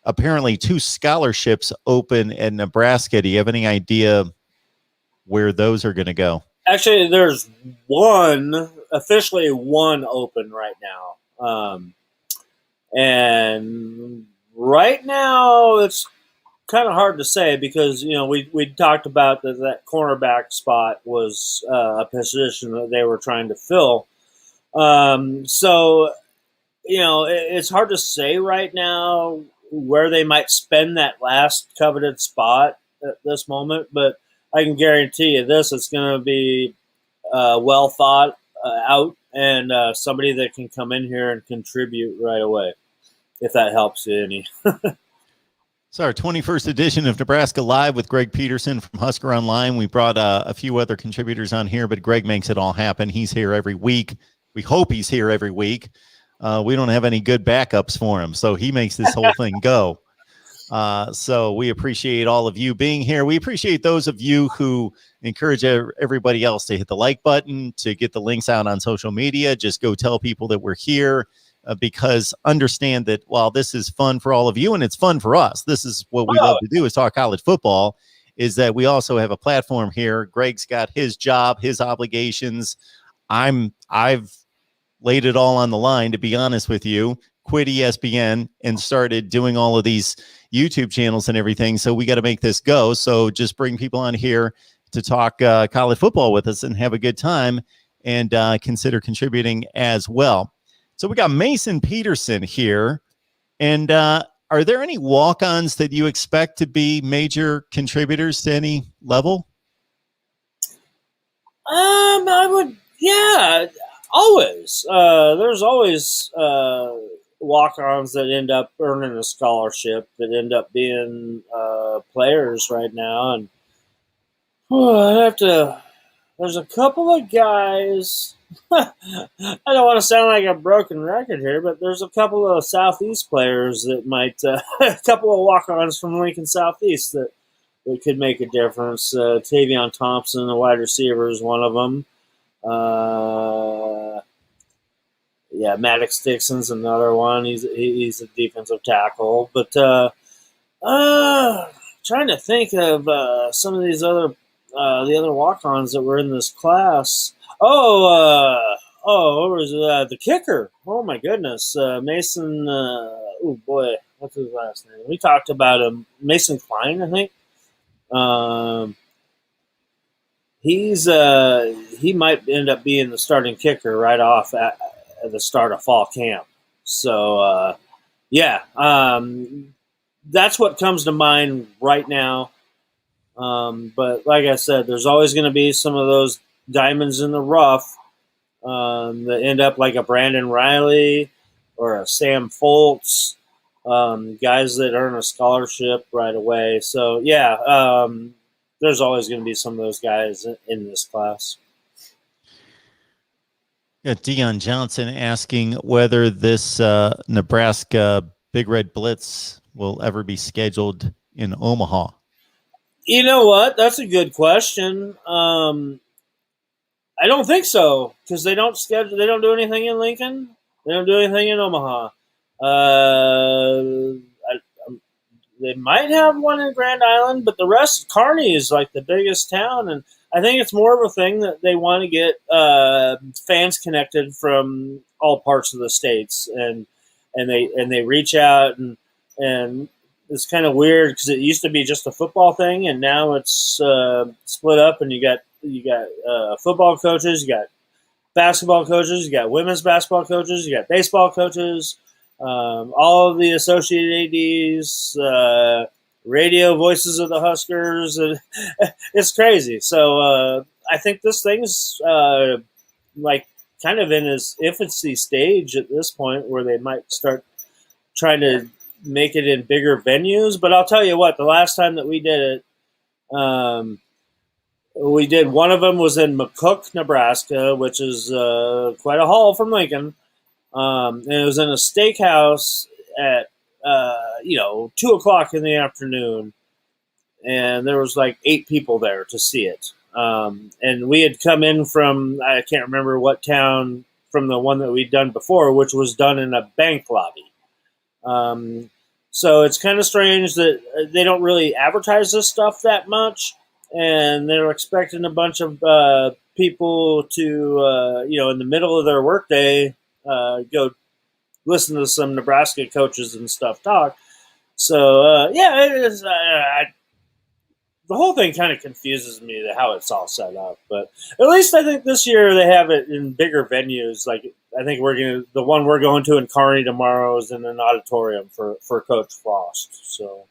Apparently 2 scholarships open at Nebraska. Do you have any idea where those are going to go? Actually, there's officially one open right now. And right now it's kind of hard to say because, we talked about that cornerback spot was a position that they were trying to fill. So, it's hard to say right now where they might spend that last coveted spot at this moment, but I can guarantee you this, it's going to be well thought out and somebody that can come in here and contribute right away, if that helps you any. So our 21st edition of Nebraska Live with Greg Peterson from Husker Online. We brought a few other contributors on here, but Greg makes it all happen. He's here every week. We hope he's here every week. We don't have any good backups for him, so he makes this whole thing go. So we appreciate all of you being here. We appreciate those of you who encourage everybody else to hit the like button, to get the links out on social media. Just go tell people that we're here. Because understand that while this is fun for all of you and it's fun for us, this is what we love to do is talk college football, is that we also have a platform here. Greg's got his job, his obligations. I've laid it all on the line, to be honest with you, quit ESPN and started doing all of these YouTube channels and everything. So we got to make this go. So just bring people on here to talk college football with us and have a good time and consider contributing as well. So we got Mason Peterson here, and are there any walk-ons that you expect to be major contributors to any level? Always. There's always walk-ons that end up earning a scholarship, that end up being players right now, and there's a couple of guys. I don't want to sound like a broken record here, but there's a couple of Southeast players that might, a couple of walk-ons from Lincoln Southeast that could make a difference. Tavion Thompson, the wide receiver, is one of them. Maddox Dixon's another one. He's a defensive tackle. But trying to think of some of these other the other walk-ons that were in this class. What was the kicker? Oh my goodness, Mason. What's his last name? We talked about him, Mason Klein, I think. He might end up being the starting kicker right off at the start of fall camp. So that's what comes to mind right now. But like I said, there's always going to be some of those diamonds in the rough that end up like a Brandon Riley or a Sam Foltz, guys that earn a scholarship right away. So, there's always going to be some of those guys in this class. Got Dion Johnson asking whether this Nebraska Big Red Blitz will ever be scheduled in Omaha. You know what? That's a good question. I don't think so because they don't do anything in Lincoln. They don't do anything in Omaha. They might have one in Grand Island, but the rest, Kearney is like the biggest town, and I think it's more of a thing that they want to get fans connected from all parts of the states, and they reach out and it's kind of weird because it used to be just a football thing, and now it's split up, and you got football coaches, you got basketball coaches, you got women's basketball coaches, you got baseball coaches, all of the associate ADs, radio voices of the Huskers. It's crazy. So I think this thing's like kind of in its infancy stage at this point, where they might start trying to make it in bigger venues. But I'll tell you what, the last time that we did it, we did one of them was in McCook, Nebraska, which is quite a haul from Lincoln. And it was in a steakhouse at 2 o'clock in the afternoon, and there was like 8 people there to see it. And we had come in from, I can't remember what town, from the one that we'd done before, which was done in a bank lobby. So it's kind of strange that they don't really advertise this stuff that much, and they're expecting a bunch of people to, in the middle of their workday, go listen to some Nebraska coaches and stuff talk. So, it is. The whole thing kind of confuses me to how it's all set up, but at least I think this year they have it in bigger venues. Like I think the one we're going to in Kearney tomorrow is in an auditorium for Coach Frost. So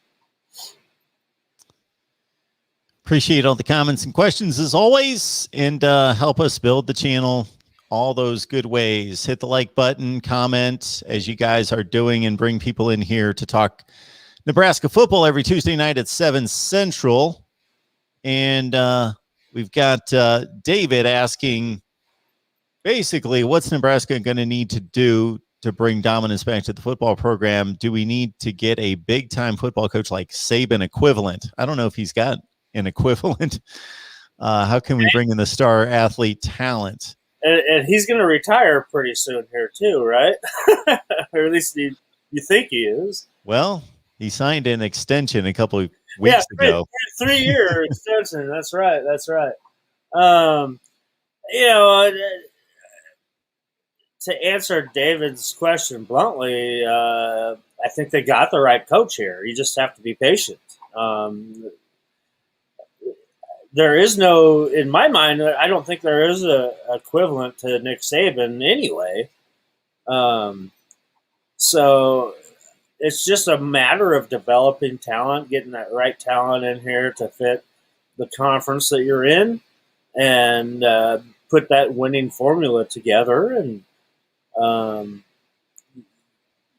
appreciate all the comments and questions as always, and help us build the channel all those good ways. Hit the like button, comment as you guys are doing, and bring people in here to talk Nebraska football every Tuesday night at 7 Central. And we've got David asking, basically, what's Nebraska going to need to do to bring dominance back to the football program? Do we need to get a big-time football coach like Saban equivalent? I don't know if he's got an equivalent. How can we bring in the star athlete talent? And he's going to retire pretty soon here too, right? Or at least you think he is. Well, he signed an extension a couple of weeks ago. 3-year extension. That's right. To answer David's question bluntly, I think they got the right coach here. You just have to be patient. There is no, in my mind, I don't think there is a equivalent to Nick Saban anyway. So it's just a matter of developing talent, getting that right talent in here to fit the conference that you're in, and put that winning formula together. And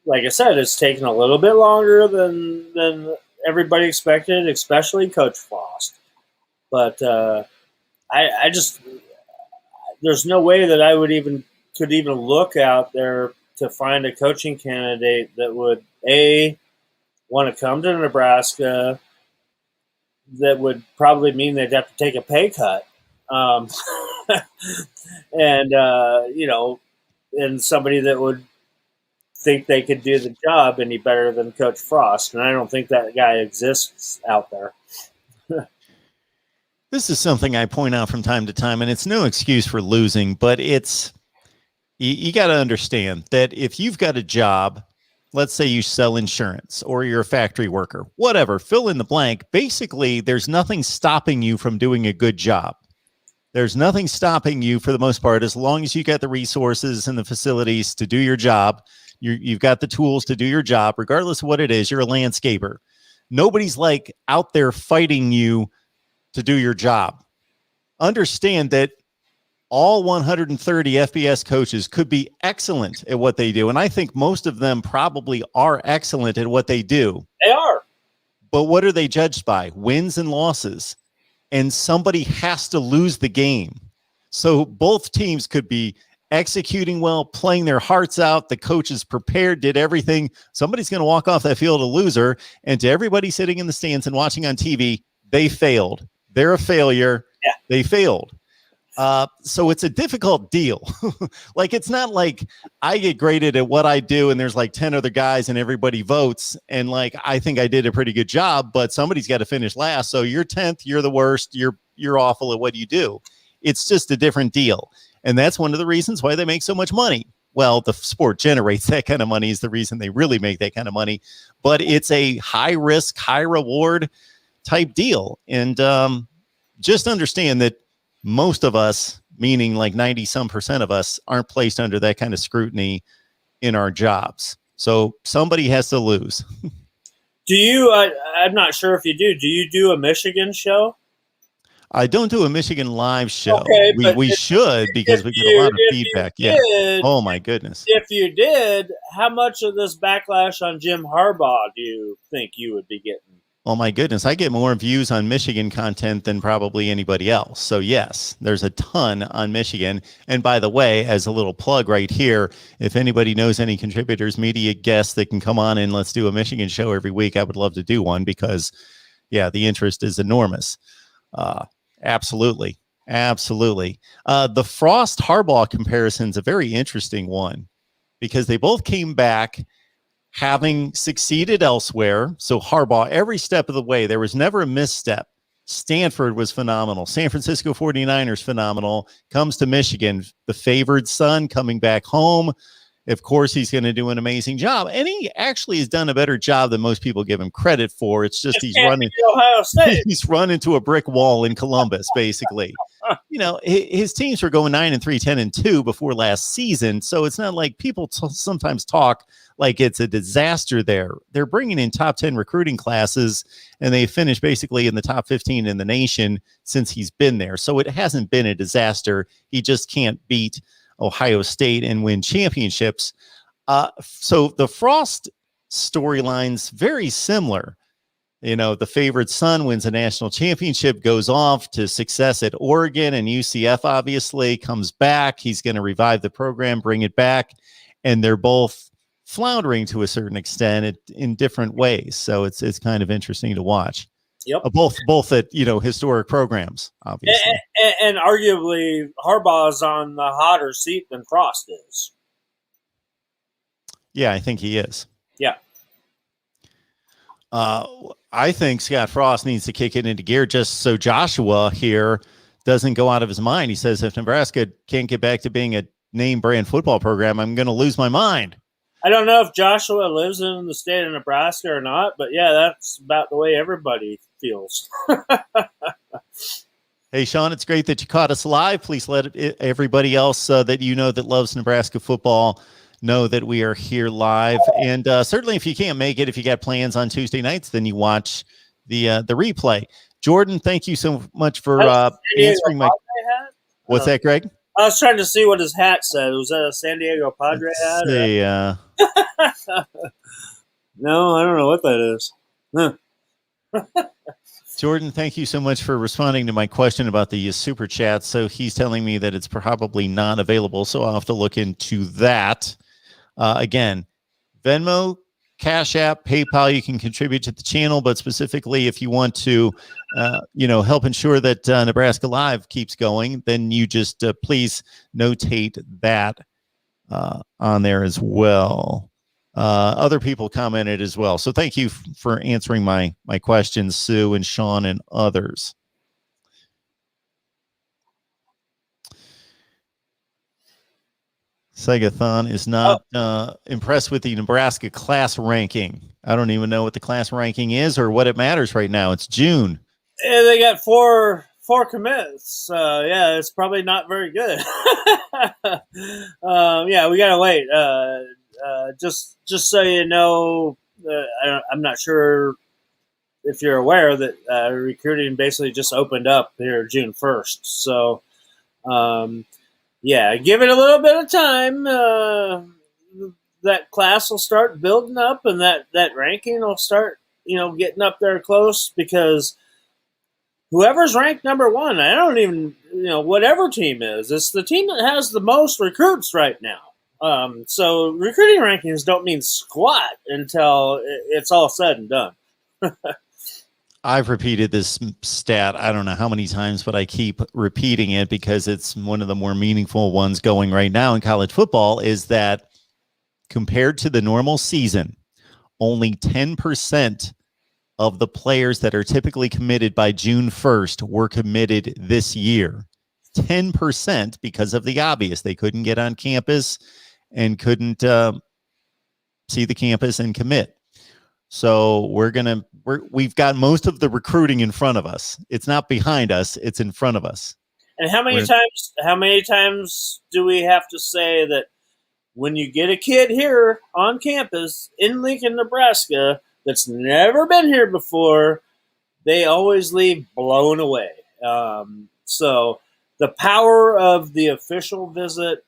like I said, it's taken a little bit longer than everybody expected, especially Coach Frost. But I just, there's no way that I could even look out there to find a coaching candidate that would want to come to Nebraska. That would probably mean they'd have to take a pay cut, and and somebody that would think they could do the job any better than Coach Frost. And I don't think that guy exists out there. This is something I point out from time to time, and it's no excuse for losing, but you got to understand that if you've got a job, let's say you sell insurance or you're a factory worker, whatever, fill in the blank. Basically, there's nothing stopping you from doing a good job. There's nothing stopping you for the most part, as long as you got the resources and the facilities to do your job. You've got the tools to do your job, regardless of what it is. You're a landscaper. Nobody's like out there fighting you to do your job. Understand that all 130 FBS coaches could be excellent at what they do. And I think most of them probably are excellent at what they do. They are. But what are they judged by? Wins and losses. And somebody has to lose the game. So both teams could be executing well, playing their hearts out. The coach is prepared, did everything. Somebody's going to walk off that field a loser. And to everybody sitting in the stands and watching on TV, they failed. They're a failure. Yeah. They failed. So it's a difficult deal. Like, it's not like I get graded at what I do and there's like 10 other guys and everybody votes. And like, I think I did a pretty good job, but somebody's got to finish last. So you're 10th, you're the worst, you're awful at what you do. It's just a different deal. And that's one of the reasons why they make so much money. Well, the sport generates that kind of money is the reason they really make that kind of money, but it's a high risk, high reward type deal. And just understand that most of us, meaning like 90% of us, aren't placed under that kind of scrutiny in our jobs. So somebody has to lose. Do you, I'm not sure if you do you do a Michigan show? I don't do a Michigan live show. Okay, we should, because we get a lot of feedback. Yeah. Oh my goodness. If you did, how much of this backlash on Jim Harbaugh do you think you would be getting? Oh my goodness, I get more views on Michigan content than probably anybody else. So yes, there's a ton on Michigan. And by the way, as a little plug right here, if anybody knows any contributors, media guests that can come on and let's do a Michigan show every week, I would love to do one because, yeah, the interest is enormous. Absolutely. Absolutely. The Frost Harbaugh comparison is a very interesting one because they both came back having succeeded elsewhere. So Harbaugh, every step of the way, there was never a misstep. Stanford was phenomenal. San Francisco 49ers, phenomenal. Comes to Michigan, the favored son coming back home. Of course, he's going to do an amazing job. And he actually has done a better job than most people give him credit for. It's just he's running Ohio State. He's run into a brick wall in Columbus, basically. His teams were going 9-3, 10-2 before last season. So it's not like people sometimes talk like it's a disaster there. They're bringing in top 10 recruiting classes, and they finished basically in the top 15 in the nation since he's been there. So it hasn't been a disaster. He just can't beat Ohio State and win championships. So the Frost storyline's very similar. The favorite son wins a national championship, goes off to success at Oregon and UCF, obviously, comes back. He's going to revive the program, bring it back. And they're both floundering to a certain extent in different ways. So it's kind of interesting to watch. Yep. Both at, historic programs, obviously. And arguably, Harbaugh's on the hotter seat than Frost is. Yeah, I think he is. Yeah. I think Scott Frost needs to kick it into gear just so Joshua here doesn't go out of his mind. He says, if Nebraska can't get back to being a name brand football program, I'm going to lose my mind. I don't know if Joshua lives in the state of Nebraska or not, but yeah, that's about the way everybody feels. Hey, Sean, it's great that you caught us live. Please let everybody else that that loves Nebraska football know that we are here live. And certainly if you can't make it, if you got plans on Tuesday nights, then you watch the replay. Jordan, thank you so much for answering my hat. What's that, Greg? I was trying to see what his hat said. Was that a San Diego Padre hat? No, I don't know what that is. Huh. Jordan, thank you so much for responding to my question about the super chat. So he's telling me that it's probably not available, so I'll have to look into that. Again, Venmo, Cash App, PayPal, you can contribute to the channel, but specifically if you want to, help ensure that Nebraska Live keeps going, then you just please notate that on there as well. Other people commented as well. So thank you for answering my questions, Sue and Sean and others. Segathon is not impressed with the Nebraska class ranking. I don't even know what the class ranking is or what it matters right now. It's June. Yeah, they got four commits. Yeah, it's probably not very good. Yeah, we gotta wait. Just so you know, I'm not sure if you're aware that recruiting basically just opened up here June 1st. So, yeah, give it a little bit of time. That class will start building up, and that ranking will start, getting up there close, because whoever's ranked number one, I don't even, whatever team is, it's the team that has the most recruits right now. So recruiting rankings don't mean squat until it's all said and done. I've repeated this stat, I don't know how many times, but I keep repeating it because it's one of the more meaningful ones going right now in college football, is that compared to the normal season, only 10% of the players that are typically committed by June 1st were committed this year. 10% because of the obvious. They couldn't get on campus and couldn't see the campus and commit. So we've got most of the recruiting in front of us. It's not behind us, it's in front of us. And how many times do we have to say that when you get a kid here on campus in Lincoln, Nebraska, that's never been here before, they always leave blown away. So the power of the official visit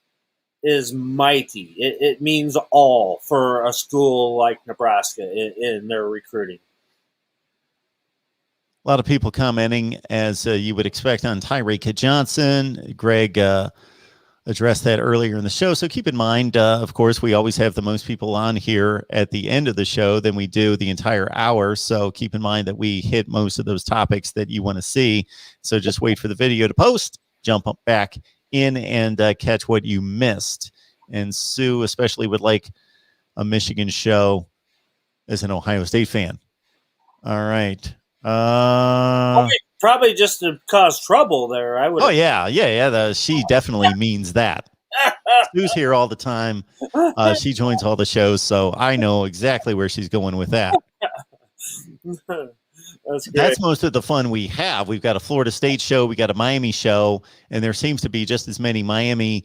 is mighty. It means all for a school like Nebraska in their recruiting. A lot of people commenting, as you would expect, on Tyreek Johnson. Greg addressed that earlier in the show. So keep in mind, of course, we always have the most people on here at the end of the show than we do the entire hour. So keep in mind that we hit most of those topics that you want to see. So just wait for the video to post, jump up back in and catch what you missed. And Sue especially would like a Michigan show as an Ohio State fan. All right. Probably just to cause trouble there. I would. Oh yeah. She definitely means that. Sue's here all the time. She joins all the shows, so I know exactly where she's going with that. That's most of the fun we have. We've got a Florida State show, we got a Miami show, and there seems to be just as many Miami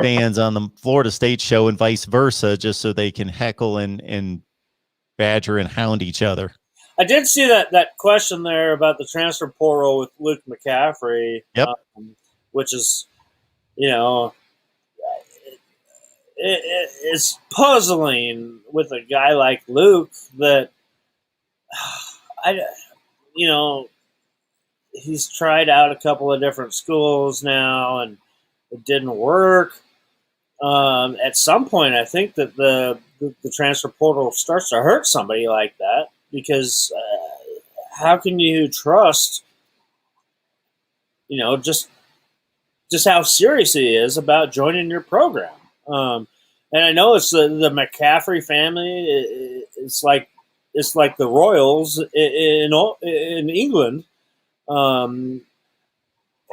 fans on the Florida State show and vice versa, just so they can heckle and badger and hound each other. I did see that question there about the transfer portal with Luke McCaffrey. Yep. Which is, it's puzzling with a guy like Luke that, he's tried out a couple of different schools now and it didn't work. At some point, I think that the transfer portal starts to hurt somebody like that. Because how can you trust, just how serious he is about joining your program? And I know it's the McCaffrey family. It's like the Royals in England,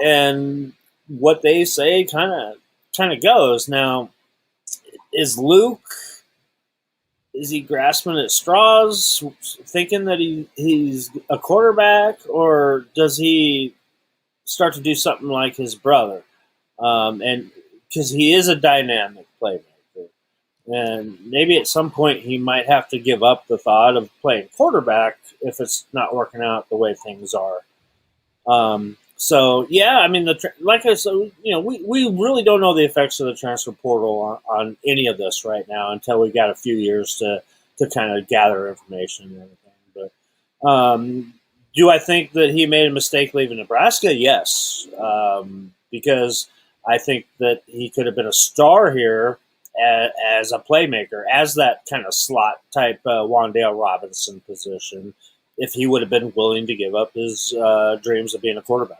and what they say kind of goes. Now, is Luke? Is he grasping at straws, thinking that he's a quarterback, or does he start to do something like his brother? And because he is a dynamic playmaker, and maybe at some point he might have to give up the thought of playing quarterback if it's not working out the way things are. So yeah, I mean, like I said, we really don't know the effects of the transfer portal on any of this right now until we got a few years to kind of gather information and everything. But do I think that he made a mistake leaving Nebraska? Yes, because I think that he could have been a star here as a playmaker, as that kind of slot type Wan'Dale Robinson position, if he would have been willing to give up his dreams of being a quarterback.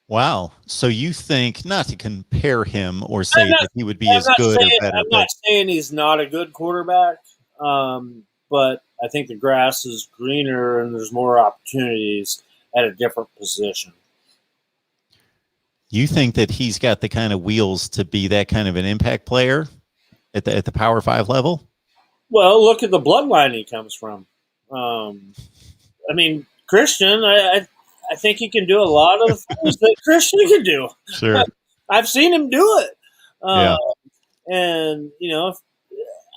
Wow. So you think, not to compare him or say that he would be as good or better. I'm not saying he's not a good quarterback, but I think the grass is greener and there's more opportunities at a different position. You think that he's got the kind of wheels to be that kind of an impact player at the Power 5 level? Well, look at the bloodline he comes from. I mean, Christian, I think he can do a lot of the things that Christian can do. Sure. I've seen him do it. Yeah. And,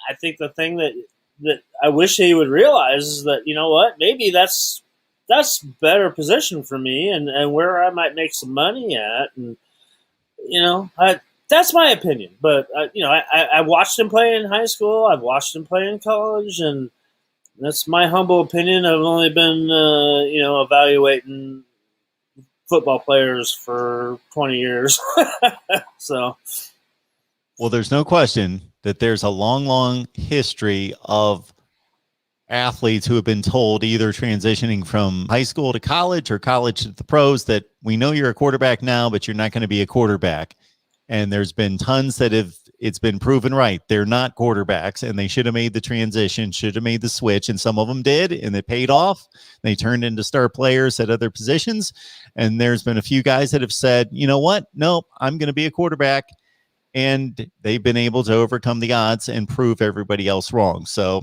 I think the thing that I wish he would realize is that, what, maybe that's better position for me and where I might make some money at. And, that's my opinion. But, I watched him play in high school. I've watched him play in college. And that's my humble opinion. I've only been, evaluating football players for 20 years. So. Well, there's no question that there's a long, long history of athletes who have been told, either transitioning from high school to college or college to the pros, that we know you're a quarterback now, but you're not going to be a quarterback. And there's been tons that it's been proven right. They're not quarterbacks, and they should have made the transition, should have made the switch, and some of them did, and it paid off. They turned into star players at other positions. And there's been a few guys that have said, you know what? Nope, I'm going to be a quarterback. And they've been able to overcome the odds and prove everybody else wrong. So,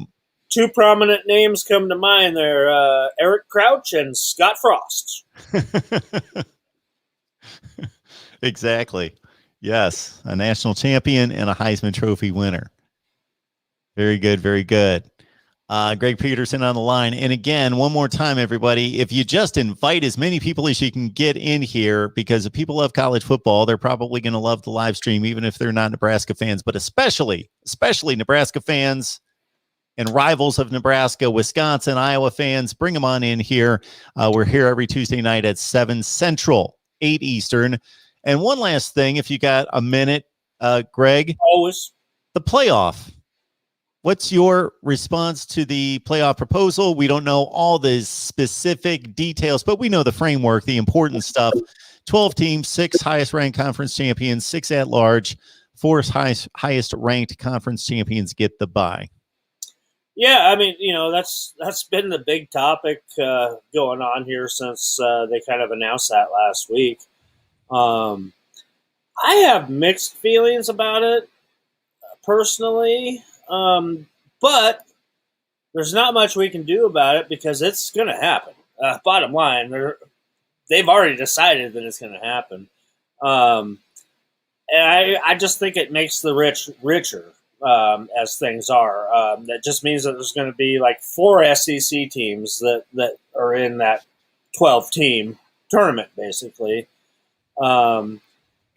two prominent names come to mind there, Eric Crouch and Scott Frost. Exactly. Yes, a national champion and a Heisman Trophy winner. Very good, very good. Greg Peterson on the line. And again, one more time, everybody, if you just invite as many people as you can get in here, because if people love college football, they're probably going to love the live stream, even if they're not Nebraska fans, but especially Nebraska fans. and rivals of Nebraska, Wisconsin, Iowa fans, bring them on in here. We're here every Tuesday night at 7 Central, 8 Eastern. And one last thing, if you got a minute, Greg. Always. The playoff. What's your response to the playoff proposal? We don't know all the specific details, but we know the framework, the important stuff. 12 teams, 6 highest-ranked conference champions, 6 at-large, 4 highest-ranked conference champions get the bye. Yeah, I mean, that's been the big topic going on here since they kind of announced that last week. I have mixed feelings about it personally, but there's not much we can do about it because it's going to happen. Bottom line, they've already decided that it's going to happen. And I just think it makes the rich richer as things are. That just means that there's going to be like 4 SEC teams that are in that 12-team tournament, basically. And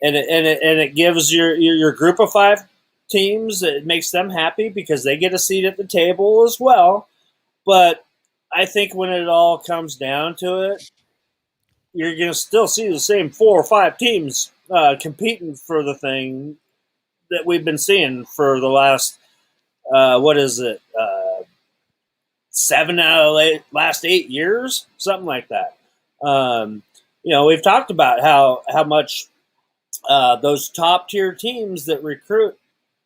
it gives your group of 5 teams, it makes them happy because they get a seat at the table as well. But I think when it all comes down to it, you're going to still see the same 4 or 5 teams competing for the thing that we've been seeing for the last, 7 out of the last 8 years, something like that. We've talked about how much those top tier teams that recruit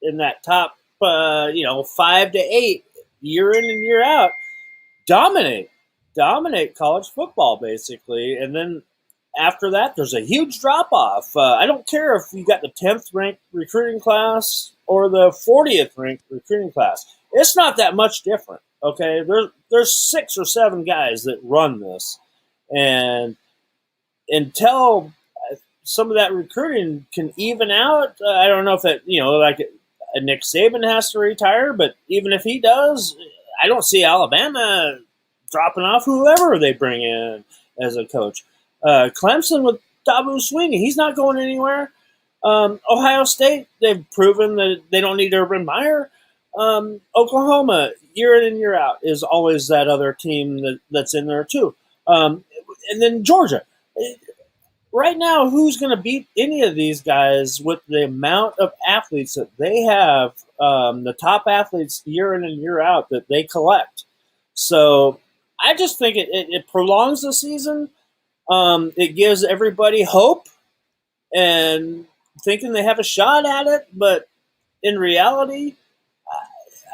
in that top, 5 to 8 year in and year out dominate college football basically. And then after that, there's a huge drop off. I don't care if you got the 10th ranked recruiting class or the 40th ranked recruiting class. It's not that much different. Okay. There's 6 or 7 guys that run this, and until some of that recruiting can even out, I don't know if it, Nick Saban has to retire, but even if he does, I don't see Alabama dropping off whoever they bring in as a coach. Clemson with Dabo Swinney, he's not going anywhere. Ohio State, they've proven that they don't need Urban Meyer. Oklahoma, year in and year out, is always that other team that's in there too. And then Georgia. Right now, who's going to beat any of these guys with the amount of athletes that they have, the top athletes year in and year out that they collect? So I just think it prolongs the season. It gives everybody hope and thinking they have a shot at it. But in reality,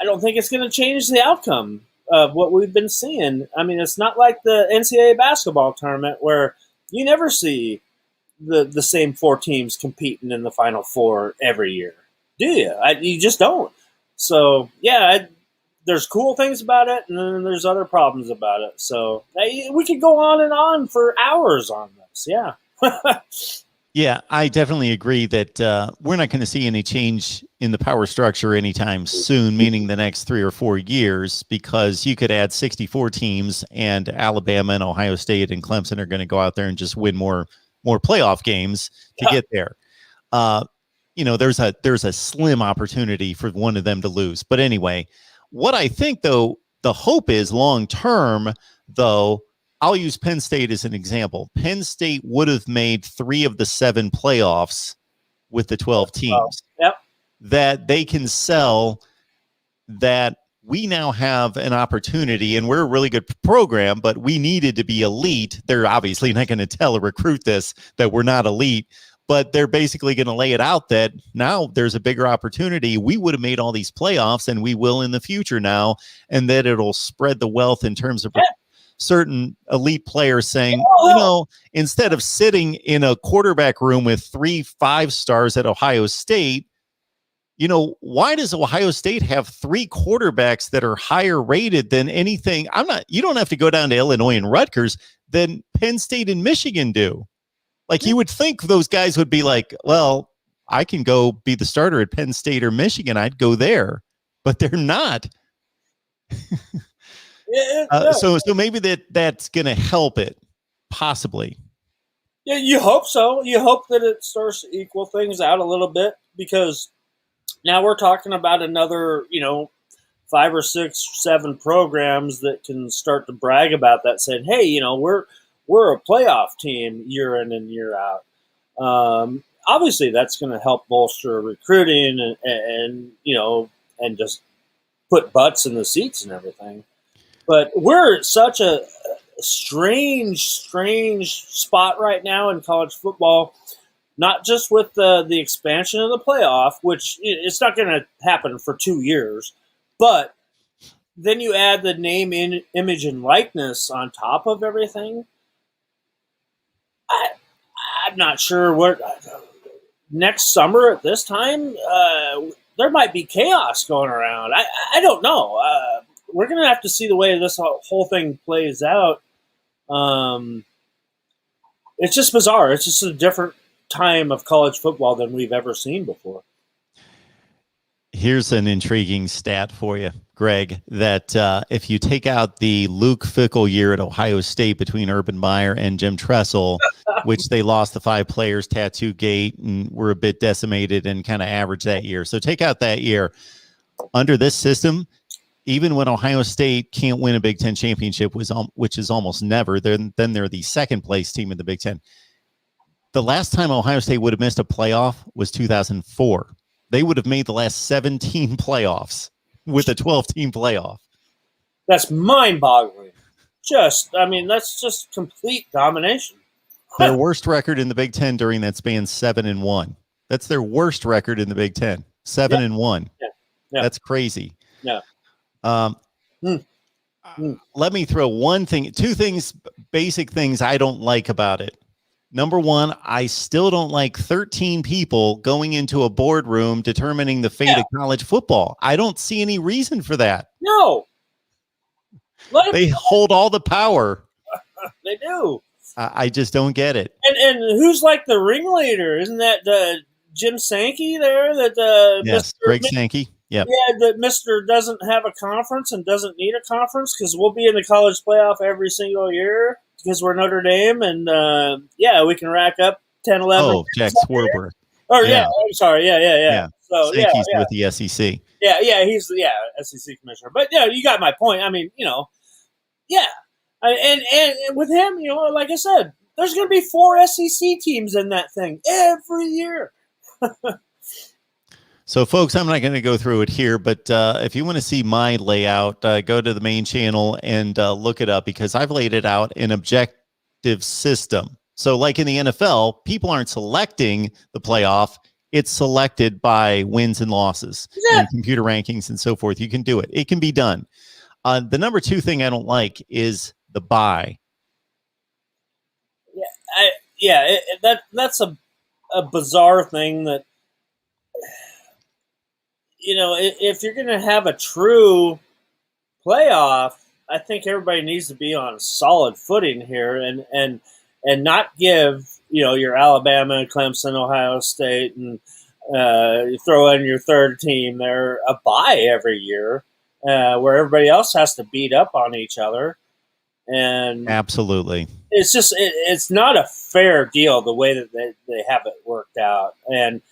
I don't think it's going to change the outcome of what we've been seeing. I mean, it's not like the NCAA basketball tournament where you never see the same 4 teams competing in the Final Four every year, do you? You just don't. So, yeah, there's cool things about it, and then there's other problems about it. So we could go on for hours on this, yeah. Yeah, I definitely agree that we're not going to see any change in the power structure anytime soon, meaning the next 3 or 4 years, because you could add 64 teams and Alabama and Ohio State and Clemson are going to go out there and just win more playoff games to get there. There's a slim opportunity for one of them to lose. But anyway, what I think, though, the hope is long-term, though, I'll use Penn State as an example. Penn State would have made 3 of the 7 playoffs with the 12 teams. Yep. That they can sell that we now have an opportunity, and we're a really good program, but we needed to be elite. They're obviously not going to tell a recruit this, that we're not elite, but they're basically going to lay it out that now there's a bigger opportunity. We would have made all these playoffs, and we will in the future now, and that it'll spread the wealth in terms of certain elite players saying, instead of sitting in a quarterback room with 3 5-stars at Ohio State, why does Ohio State have 3 quarterbacks that are higher rated than anything? You don't have to go down to Illinois and Rutgers than Penn State and Michigan do. Like, you would think those guys would be like, well, I can go be the starter at Penn State or Michigan. I'd go there, but they're not. So maybe that's going to help it, possibly. Yeah, you hope so. You hope that it starts to equal things out a little bit, because now we're talking about another, 5 or 6, 7 programs that can start to brag about that, saying, "Hey, we're a playoff team year in and year out." Obviously, that's going to help bolster recruiting and just put butts in the seats and everything. But we're at such a strange spot right now in college football. Not just with the expansion of the playoff, which it's not going to happen for 2 years, but then you add the name, image, and likeness on top of everything. I'm not sure what next summer at this time there might be chaos going around. I don't know. We're going to have to see the way this whole thing plays out. It's just bizarre. It's just a different time of college football than we've ever seen before. Here's an intriguing stat for you, Greg, that if you take out the Luke Fickell year at Ohio State between Urban Meyer and Jim Tressel, which they lost the 5 players, Tattoo Gate, and were a bit decimated and kind of average that year. So take out that year. Under this system, even when Ohio State can't win a Big Ten championship, which is almost never, then they're the second place team in the Big Ten. The last time Ohio State would have missed a playoff was 2004. They would have made the last 17 playoffs with a 12-team playoff. That's mind-boggling. That's just complete domination. Their worst record in the Big Ten during that span, 7-1. That's their worst record in the Big Ten, 7-1. Yeah. That's crazy. Yeah. Let me throw two things, basic things I don't like about it. Number one, I still don't like 13 people going into a boardroom determining the fate of college football. I don't see any reason for that. No. They hold all the power. They do. I just don't get it. And who's like the ringleader? Isn't that Jim Sankey there? Yes, Mr. Greg Sankey. Yep. Yeah, that Mr. doesn't have a conference and doesn't need a conference because we'll be in the college playoff every single year because we're Notre Dame, and we can rack up 10, 11. Oh, Jack Swarbrick. I'm sorry. Yeah. So Sankey's with the SEC. Yeah, he's the SEC commissioner. But you got my point. I mean, and with him, like I said, there's going to be 4 SEC teams in that thing every year. So, folks, I'm not going to go through it here, but if you want to see my layout, go to the main channel and look it up because I've laid it out in objective system. So, like in the NFL, people aren't selecting the playoff. It's selected by wins and losses and computer rankings and so forth. You can do it. It can be done. The number 2 thing I don't like is the bye. That's a bizarre thing that, if you're going to have a true playoff, I think everybody needs to be on solid footing here and not give, your Alabama, Clemson, Ohio State, and you throw in your third team there a bye every year where everybody else has to beat up on each other. And absolutely, it's just it's not a fair deal the way that they have it worked out. And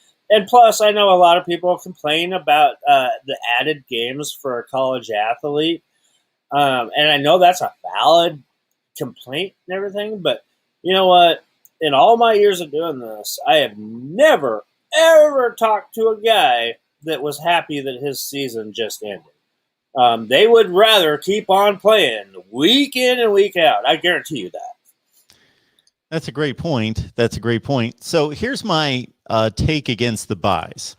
plus, I know a lot of people complain about the added games for a college athlete. And I know that's a valid complaint and everything. But you know what? In all my years of doing this, I have never, ever talked to a guy that was happy that his season just ended. They would rather keep on playing week in and week out. I guarantee you that. That's a great point. So here's my take against the buys.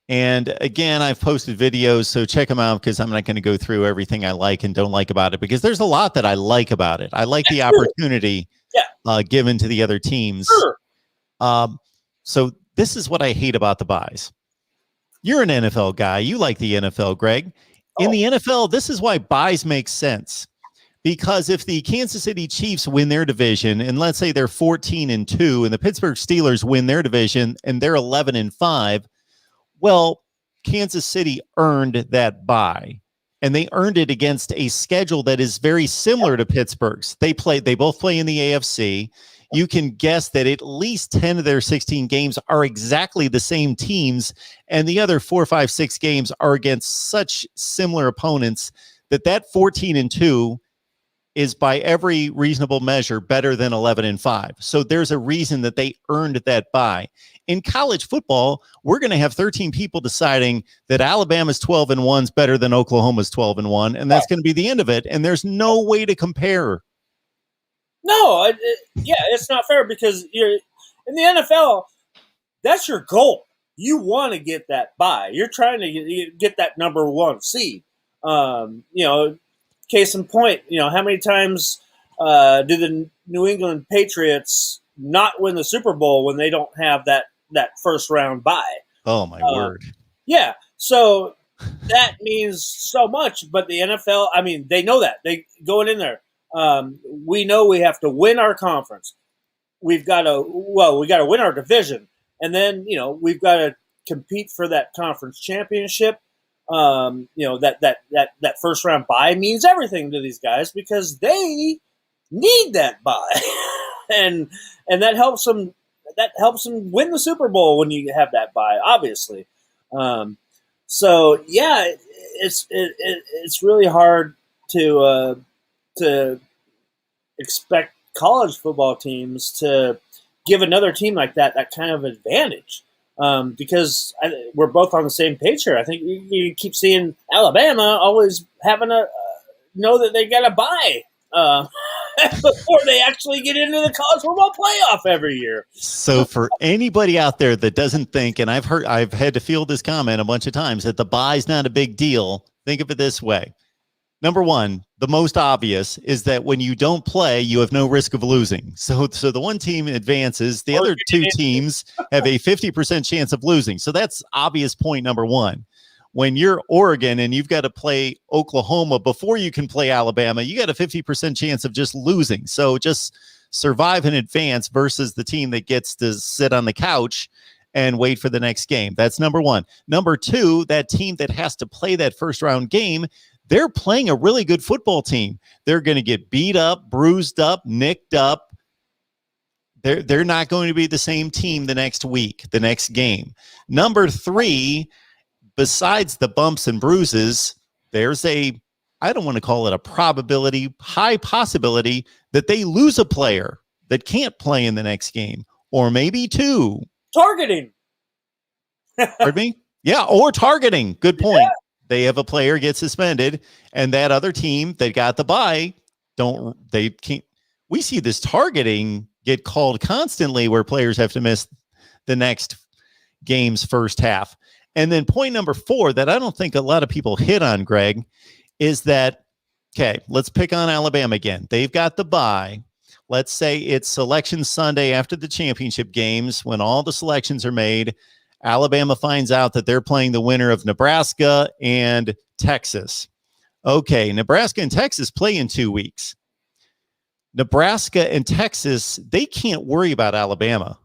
And again, I've posted videos, so check them out because I'm not going to go through everything I like and don't like about it because there's a lot that I like about it. I like the opportunity given to the other teams. Sure. So this is what I hate about the buys. You're an NFL guy. You like the NFL, Greg. In the NFL, this is why buys make sense. Because if the Kansas City Chiefs win their division, and let's say they're 14-2, and the Pittsburgh Steelers win their division, and they're 11-5, well, Kansas City earned that bye, and they earned it against a schedule that is very similar to Pittsburgh's. They both play in the AFC. you can guess that at least 10 of their 16 games are exactly the same teams, and the other 4, 5, 6 games are against such similar opponents that 14-2 is by every reasonable measure better than 11-5. So there's a reason that they earned that bye. In college football, we're going to have 13 people deciding that Alabama's 12-1 is better than Oklahoma's 12-1, and that's going to be the end of it. And there's no way to compare. No, it's not fair because you're in the NFL. That's your goal. You want to get that bye. You're trying to get that number 1 seed. Case in point, how many times do the New England Patriots not win the Super Bowl when they don't have that first round bye? Oh, my word. Yeah. So that means so much. But the NFL, they know that. They going in there. We know we have to win our conference. We got to win our division. And then, we've got to compete for that conference championship. That first round bye means everything to these guys because they need that bye, and that helps them. That helps them win the Super Bowl when you have that bye, obviously. It's really hard to expect college football teams to give another team like that kind of advantage. Because we're both on the same page here. I think you keep seeing Alabama always having know that they got to buy before they actually get into the college football playoff every year. So for anybody out there that doesn't think, and I've had to field this comment a bunch of times, that the bye's not a big deal, think of it this way. Number one, the most obvious is that when you don't play, you have no risk of losing. So the one team advances, the other two teams have a 50% chance of losing. So that's obvious point number one. When you're Oregon and you've got to play Oklahoma before you can play Alabama, you got a 50% chance of just losing. So just survive in advance versus the team that gets to sit on the couch and wait for the next game. That's number one. Number two, that team that has to play that first round game, they're playing a really good football team. They're going to get beat up, bruised up, nicked up. They're not going to be the same team the next week, the next game. Number three, besides the bumps and bruises, there's I don't want to call it a probability, high possibility that they lose a player that can't play in the next game, or maybe two. Targeting. Pardon me? Yeah, or targeting. Good point. Yeah. They have a player get suspended, and that other team that got the bye, we see this targeting get called constantly where players have to miss the next game's first half. And then point number four that I don't think a lot of people hit on, Greg, is that, okay, let's pick on Alabama again. They've got the bye. Let's say it's Selection Sunday after the championship games when all the selections are made. Alabama finds out that they're playing the winner of Nebraska and Texas. Okay, Nebraska and Texas play in 2 weeks. Nebraska and Texas, they can't worry about Alabama.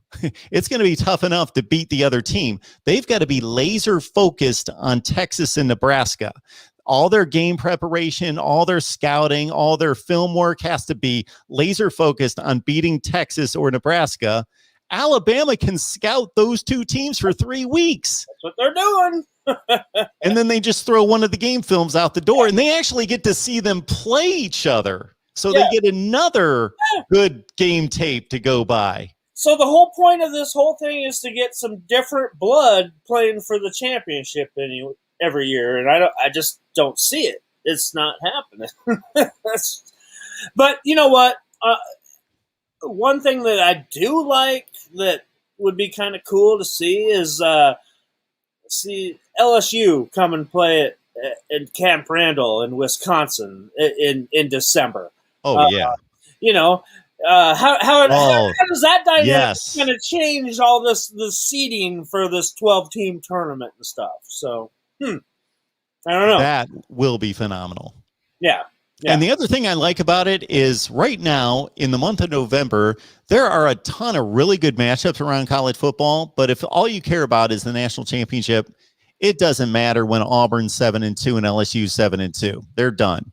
It's going to be tough enough to beat the other team. They've got to be laser focused on Texas and Nebraska. All their game preparation, all their scouting, all their film work has to be laser focused on beating Texas or Nebraska. Alabama can scout those two teams for 3 weeks. That's what they're doing. And then they just throw one of the game films out the door, and they actually get to see them play each other. So they get another good game tape to go by. So the whole point of this whole thing is to get some different blood playing for the championship every year, and I just don't see it. It's not happening. But you know what? One thing that I do like that would be kind of cool to see is see LSU come and play at Camp Randall in Wisconsin in December. Oh yeah. How does that dynamic kind of change all the seeding for this 12-team tournament and stuff? So, I don't know. That will be phenomenal. Yeah. And the other thing I like about it is right now in the month of November, there are a ton of really good matchups around college football. But if all you care about is the national championship, it doesn't matter when Auburn's 7-2 and LSU's 7-2. They're done.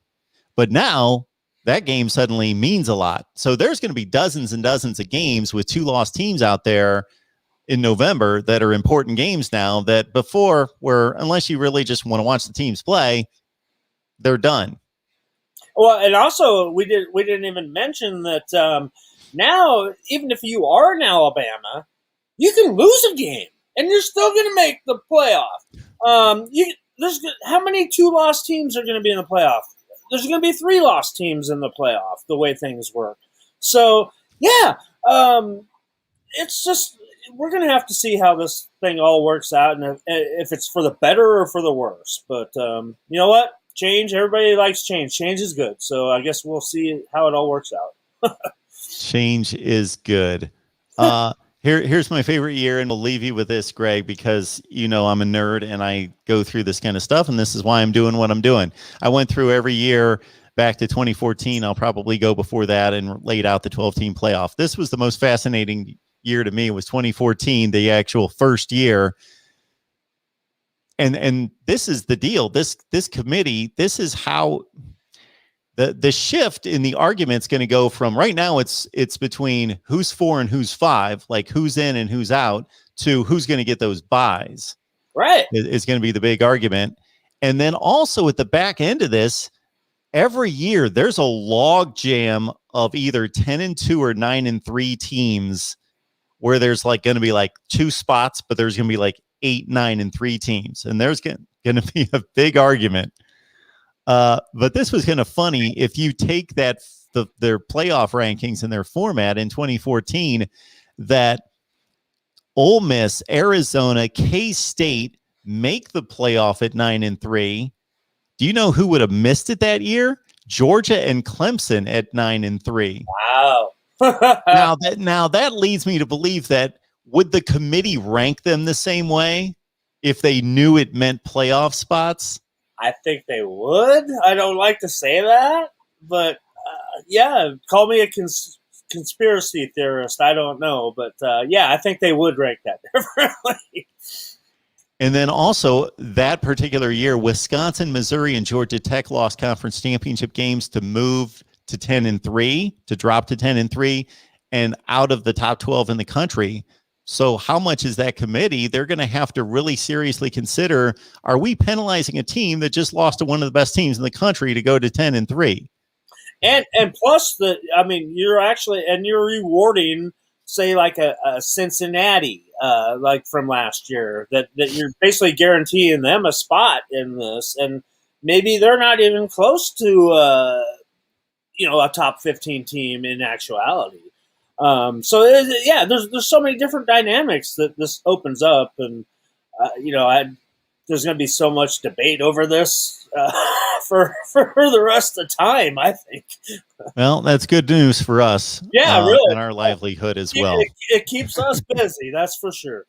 But now that game suddenly means a lot. So there's going to be dozens and dozens of games with 2 lost teams out there in November that are important games now that before were, unless you really just want to watch the teams play, they're done. Well, and also we didn't even mention that now, even if you are in Alabama, you can lose a game and you're still going to make the playoff. How many 2-loss teams are going to be in the playoff? There's going to be 3-loss teams in the playoff, the way things work. So, yeah, it's just we're going to have to see how this thing all works out and if it's for the better or for the worse. But you know what? Change. Everybody likes change. Change is good. So I guess we'll see how it all works out. Change is good. Here's my favorite year, and we'll leave you with this, Greg, because I'm a nerd and I go through this kind of stuff, and this is why I'm doing what I'm doing. I went through every year back to 2014. I'll probably go before that and laid out the 12-team playoff. This was the most fascinating year to me. Was 2014, the actual first year. And this is the deal. This committee, this is how the shift in the argument's going to go from right now it's between who's 4 and who's 5, like who's in and who's out, to who's going to get those buys. Right. It's going to be the big argument. And then also at the back end of this, every year there's a log jam of either 10-2 or 9-3 teams where there's like going to be like 2 spots, but there's going to be like 8, 9, and 3 teams. And there's going to be a big argument. But this was kind of funny. If you take their playoff rankings and their format in 2014, that Ole Miss, Arizona, K-State make the playoff at 9-3. Do you know who would have missed it that year? Georgia and Clemson at 9-3. Wow. Now that leads me to believe that would the committee rank them the same way if they knew it meant playoff spots? I think they would. I don't like to say that, but yeah, call me a conspiracy theorist. I don't know, but yeah, I think they would rank that differently. And then also that particular year, Wisconsin, Missouri, and Georgia Tech lost conference championship games to move to 10-3, to drop to 10-3, and out of the top 12 in the country. So how much is that committee? They're going to have to really seriously consider, are we penalizing a team that just lost to one of the best teams in the country to go to 10-3? And plus you're rewarding, say, like a Cincinnati, like from last year, that you're basically guaranteeing them a spot in this, and maybe they're not even close to a top 15 team in actuality. So yeah, there's so many different dynamics that this opens up, and there's going to be so much debate over this for the rest of the time, I think. Well, that's good news for us. Yeah, really, and our livelihood as well. It keeps us busy, that's for sure.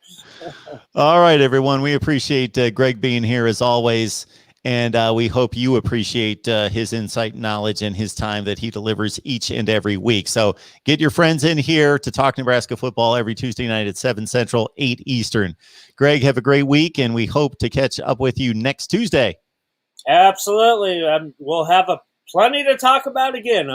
All right, everyone, we appreciate Greg being here as always. And we hope you appreciate his insight, knowledge, and his time that he delivers each and every week. So get your friends in here to talk Nebraska football every Tuesday night at 7 Central, 8 Eastern. Greg, have a great week, and we hope to catch up with you next Tuesday. Absolutely. We'll have plenty to talk about again.